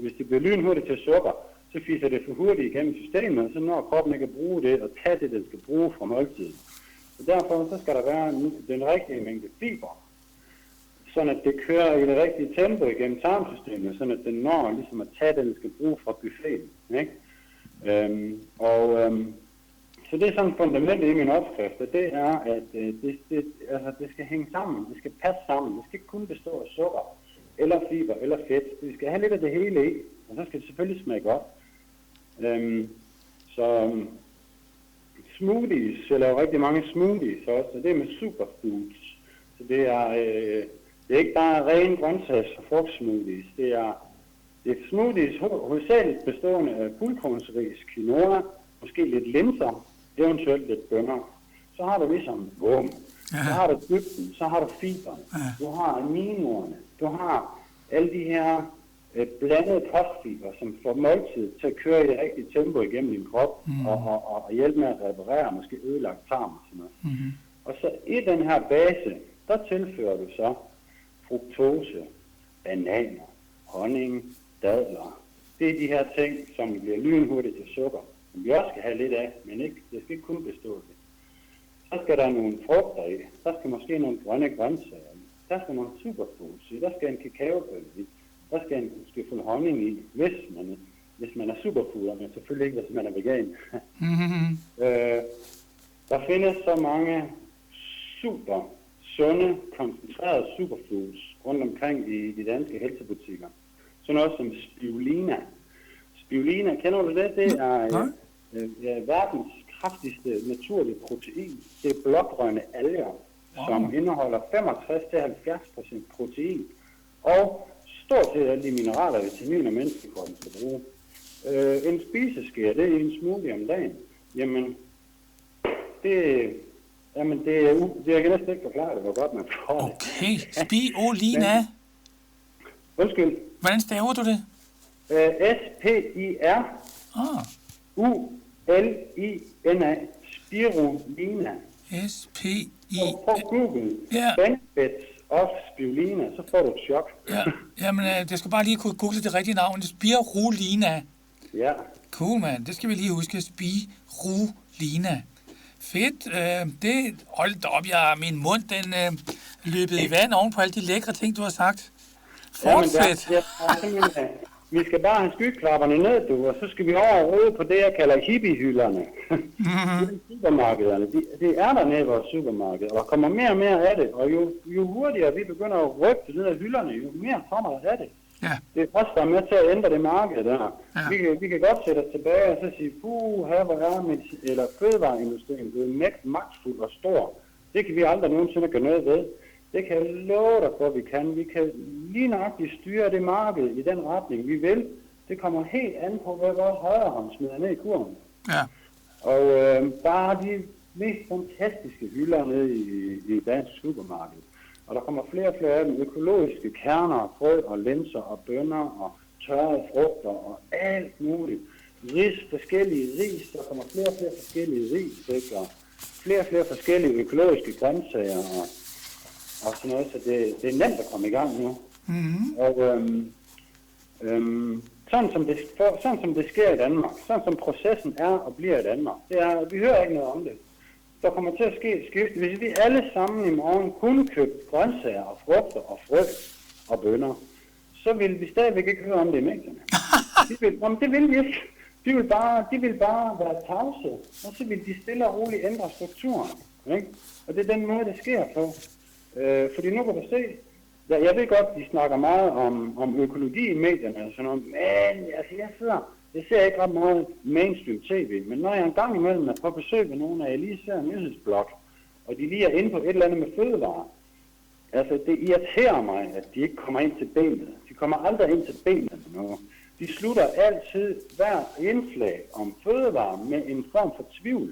hvis de bliver lynhurtigt til sukker, så fiser det for hurtigt igennem systemet, så når kroppen ikke kan bruge det og tage det skal bruge fra måltiden. Så derfor så skal der være den rigtige mængde fiber, sådan at det kører i det rigtige tempo igennem tarmsystemet, sådan at den når ligesom at tage det, den skal bruge fra buffeten. Ikke? Så det er sådan fundamentet i min opskrift, og det er, at det skal hænge sammen, det skal passe sammen, det skal ikke kun bestå af sukker, eller fiber, eller fedt. Vi skal have lidt af det hele i, og så skal det selvfølgelig smage godt. Smoothies, jeg laver rigtig mange smoothies også, og det er med superfoods. Så det er ikke bare ren grøntsags- og frugtsmoothies, det er smoothies hovedsageligt bestående af fuldkornsris, quinoa, måske lidt linser, eventuelt lidt bønner. Så har du ligesom så har du dybden, så har du fiberne, du har aminoerne, du har alle de her blandede kostfiber, som får måltid til at køre i det rigtige tempo igennem din krop, og hjælpe med at reparere måske ødelagt tarm og sådan noget. Mm-hmm. Og så i den her base, der tilfører du så fruktose, bananer, honning, dadler. Det er de her ting, som bliver lynhurtigt til sukker, som vi også skal have lidt af, men det skal ikke kun bestå af det. Så skal der nogle frugter i, der skal måske nogle grønne grøntsager i, der skal nogle superfoods i, der skal en kakaobønne i, der skal en måske fuld honning i, hvis man er superfooder, men selvfølgelig ikke, hvis man er vegan. Mm-hmm. Der findes så mange super sunde, koncentrerede superfoods rundt omkring i de danske helsebutikker. Sådan noget som spirulina. Spirulina, kender du det? Det er verdens kraftigste naturlige protein. Det er blågrønne alger, som indeholder 65-70% protein. Og stort set alle de mineraler og vitaminer, menneskekroppen skal bruge. En spiseske, det er en smoothie om dagen. Jamen, det kan næsten ikke forklare det, hvor godt man får det. Okay, spirulina. Undskyld. Hvordan staver du det? S-P-I-R-U-L-I-N-A. Spirulina. S-P-I... Prøv Google. Ja. Benefits of spirulina, så får du et chok. Ja, jamen, jeg skal bare lige kunne google det rigtige navn. Spirulina. Ja. Cool, mand. Det skal vi lige huske. Spirulina. Fedt. Det holdt op, min mund, den løbet i vand oven på alle de lækre ting, du har sagt. Fortsæt. Vi skal bare have skyklapperne ned, du, og så skal vi over og rode på det, jeg kalder hippiehylderne. Supermarkederne, det er der nede i vores supermarked, og der kommer mere og mere af det, og jo hurtigere vi begynder at rykke til ned af hylderne, jo mere kommer der af det. Ja. Det er også der er med til at ændre det marked der. Ja. Vi kan godt sætte os tilbage og så sige, her hvor er eller fødevareindustrien blevet magtfuld og stor. Det kan vi aldrig nogensinde gøre noget ved. Det kan jeg love dig for, at vi kan. Vi kan lige nøjagtigt styre det marked i den retning, vi vil. Det kommer helt an på, hvad vores højrehånd smider ned i kurven. Ja. Og der er de mest fantastiske hylder nede i dansk supermarked. Og der kommer flere og flere af dem. Økologiske kerner, frø og linser og bønner og tørrede frugter og alt muligt. Forskellige ris. Der kommer flere og flere forskellige ris. Og flere og flere forskellige økologiske grøntsager og sådan noget. Så det er nemt at komme i gang nu. Mm-hmm. Og sådan som det sker i Danmark, sådan som processen er og bliver i Danmark, det er, vi hører ikke noget om det. Der kommer til at ske skifte. Hvis vi alle sammen i morgen kunne købe grøntsager og frugter og frø og bønner, så vil vi stadigvæk ikke høre om det i medierne. Det vil vi ikke. De vil bare være tavse, og så vil de stille og roligt ændre strukturen. Ikke? Og det er den måde, det sker på. Fordi nu kan du se, jeg ved godt, de snakker meget om økologi i medierne og sådan noget, men jeg ser ikke ret meget mainstream tv, men når jeg engang imellem er på besøg ved nogen af, jeg lige ser en nyhedsblog, og de lige er inde på et eller andet med fødevarer, altså det irriterer mig, at de ikke kommer ind til benet. De kommer aldrig ind til benet med noget. De slutter altid hver indslag om fødevarer med en form for tvivl.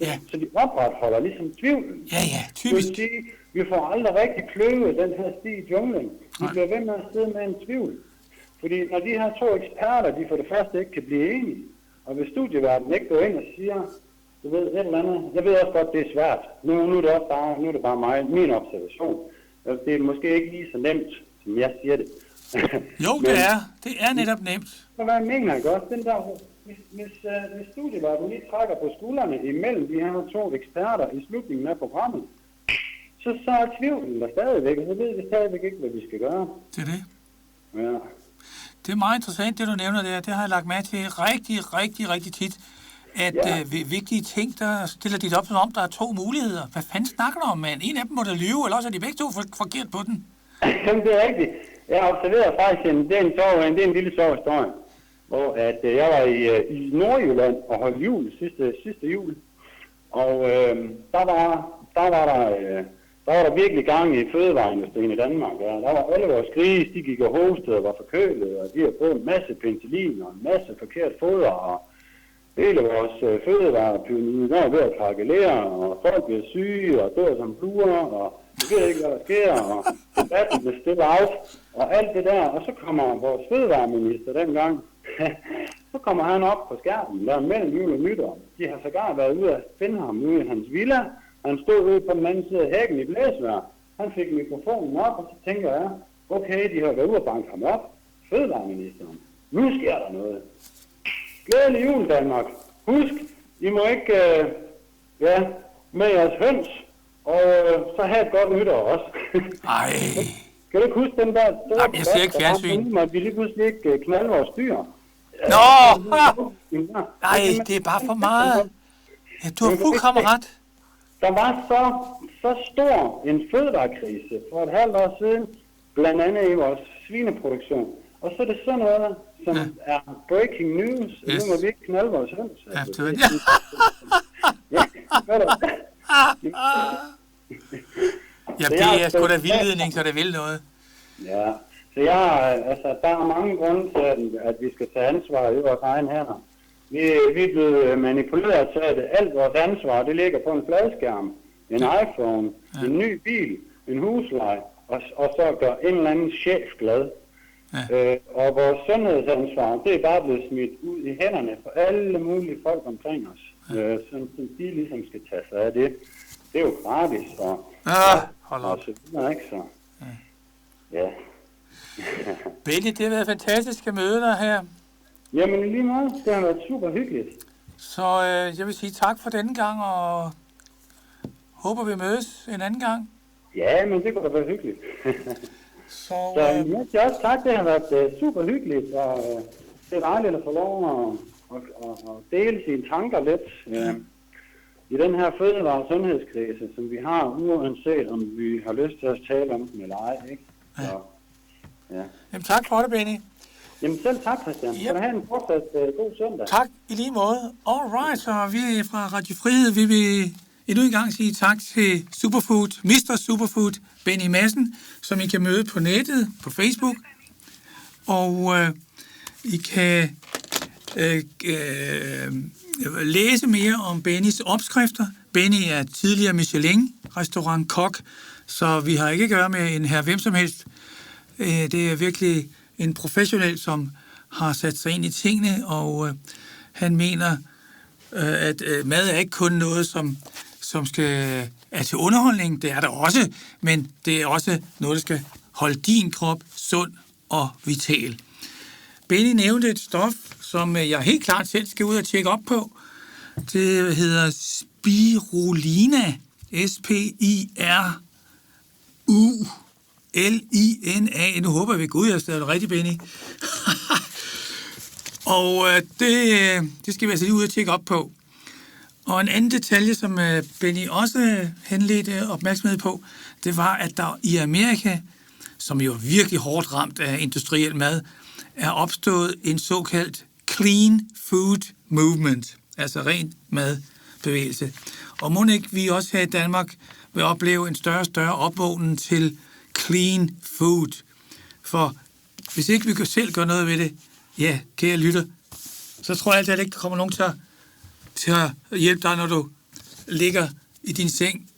Ja. Så de opretholder ligesom tvivlen. Ja, typisk. Det vil sige, vi får aldrig rigtig kløvet den her sti i junglen. Vi bliver ved med at sidde med en tvivl. Fordi når de her to eksperter, de for det første ikke kan blive enige, og hvis studieverdenen ikke går ind og siger, du ved et eller andet, jeg ved også godt, det er svært. Nu er det også bare min observation. Det er måske ikke lige så nemt, som jeg siger det. Jo, det er netop nemt. Hvad mener jeg godt? Den der, hvis studieverdenen lige trækker på skuldrene imellem de her to eksperter i slutningen af programmet, så er tvivlen der stadigvæk, og så ved vi stadigvæk ikke, hvad vi skal gøre. Det er det. Ja. Det er meget interessant, det du nævner der. Det har jeg lagt mærke til rigtig tit. At vigtige ting, der stiller dit op, som om der er to muligheder. Hvad fanden snakker du om, mand? En af dem må da lyve, eller også er de begge to forkert på den. Jamen, det er rigtigt. Jeg observerede faktisk, det er en lille sjov historie, hvor at jeg var i Nordjylland og holdt jul sidste jul. Og der var der virkelig gang i fødevareindustrien i Danmark. Ja. Der var alle vores grise, de gik og hostede og var forkølede, og de har fået en masse penicillin og en masse forkert foder, og hele vores fødevarepyramide, der var ved at krakelere, og folk bliver syge og dør som fluer, og vi ved ikke, hvad der sker, og debatten bliver stille af, og alt det der. Og så kommer vores fødevareminister dengang, så kommer han op på skærmen, der mellem jul og nytår. De har sågar været ude at finde ham ude i hans villa. Han stod ude på den anden side af hækken i blæsvejr. Han fik mikrofonen op, og så tænker jeg, okay, de har været ude at banke ham op. Fødevareministeren. Nu sker der noget. Glædelig jul, Danmark. Husk, I må ikke med jeres høns, og så have et godt nytår også. Ej. Kan du ikke huske den der store jeg ser ikke fjernsyn. at vi lige pludselig ikke knalde vores dyr? Nej, det er bare for meget. Ja, du har fuldkommen ret. Der var så stor en fødevarekrise for et halvt år siden, blandt andet i vores svineproduktion. Og så er det sådan noget, som er breaking news, og nu må vi ikke knalde vores høns. Ja, det er sgu da vildledning, så det vil noget. Ja, så der er mange grunde til, at vi skal tage ansvar i vores egen hænder. Vi er blevet manipuleret til, at alt vores ansvar, det ligger på en fladskærm, en iPhone, en ny bil, en husleje, og så gør en eller anden chef glad. Ja. Og vores sundhedsansvar, det er bare blevet smidt ud i hænderne for alle mulige folk omkring os. Som de ligesom skal tage sig af det. Det er jo gratis, og hold op. Og så videre, ikke så? Ja. Benny, det har været fantastisk at møde dig her. Jamen i lige måde, det har været super hyggeligt. Så jeg vil sige tak for denne gang, og håber vi mødes en anden gang. Ja, men det kunne da være hyggeligt. Så jeg siger også tak, det har været super hyggeligt, og det er dejligt at få lov at dele sine tanker lidt i den her fødevare- og sundhedskrise, som vi har, uanset om vi har lyst til at tale om den eller ej, ikke? Så, ja. Jamen tak for det, Benny. Jamen selv tak, Christian. Skal du have en fortsat god søndag? Tak i lige måde. Alright, så vi fra Radio Frihed, vi vil endnu en gang sige tak til Superfood, Mr. Superfood, Benny Madsen, som I kan møde på nettet, på Facebook. Og I kan læse mere om Bennys opskrifter. Benny er tidligere Michelin-restaurant-kok, så vi har ikke at gøre med en her hvem som helst. Det er virkelig en professionel, som har sat sig ind i tingene, og han mener, at mad er ikke kun noget, som er til underholdning. Det er der også, men det er også noget, der skal holde din krop sund og vital. Benny nævnte et stof, som jeg helt klart selv skal ud og tjekke op på. Det hedder spirulina. S-P-I-R-U-L-I-N-A. Nu håber jeg, vi går ud, jeg har stadig rigtigt, Benny. Og det skal vi altså lige ud og tjekke op på. Og en anden detalje, som Benny også henledte opmærksomhed på, det var, at der i Amerika, som jo er virkelig hårdt ramt af industriel mad, er opstået en såkaldt clean food movement, altså ren madbevægelse. Og må ikke vi også her i Danmark vil opleve en større og større opvågning til clean food. For hvis ikke vi selv gør noget ved det, ja, kære lytter, så tror jeg altid, at der ikke kommer nogen til at hjælpe dig, når du ligger i din seng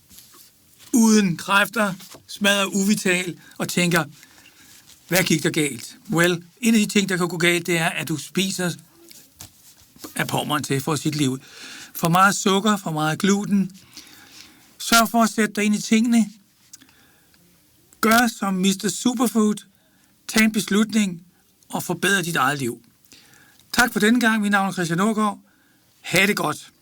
uden kræfter, smadret uvital og tænker, hvad gik der galt? Well, en af de ting, der kan gå galt, det er, at du spiser af pommeren til for sit liv. For meget sukker, for meget gluten. Sørg for at sætte dig ind i tingene. Gør som Mr. Superfood. Tag en beslutning og forbedre dit eget liv. Tak for denne gang. Mit navn er Christian Aagaard. Ha' det godt.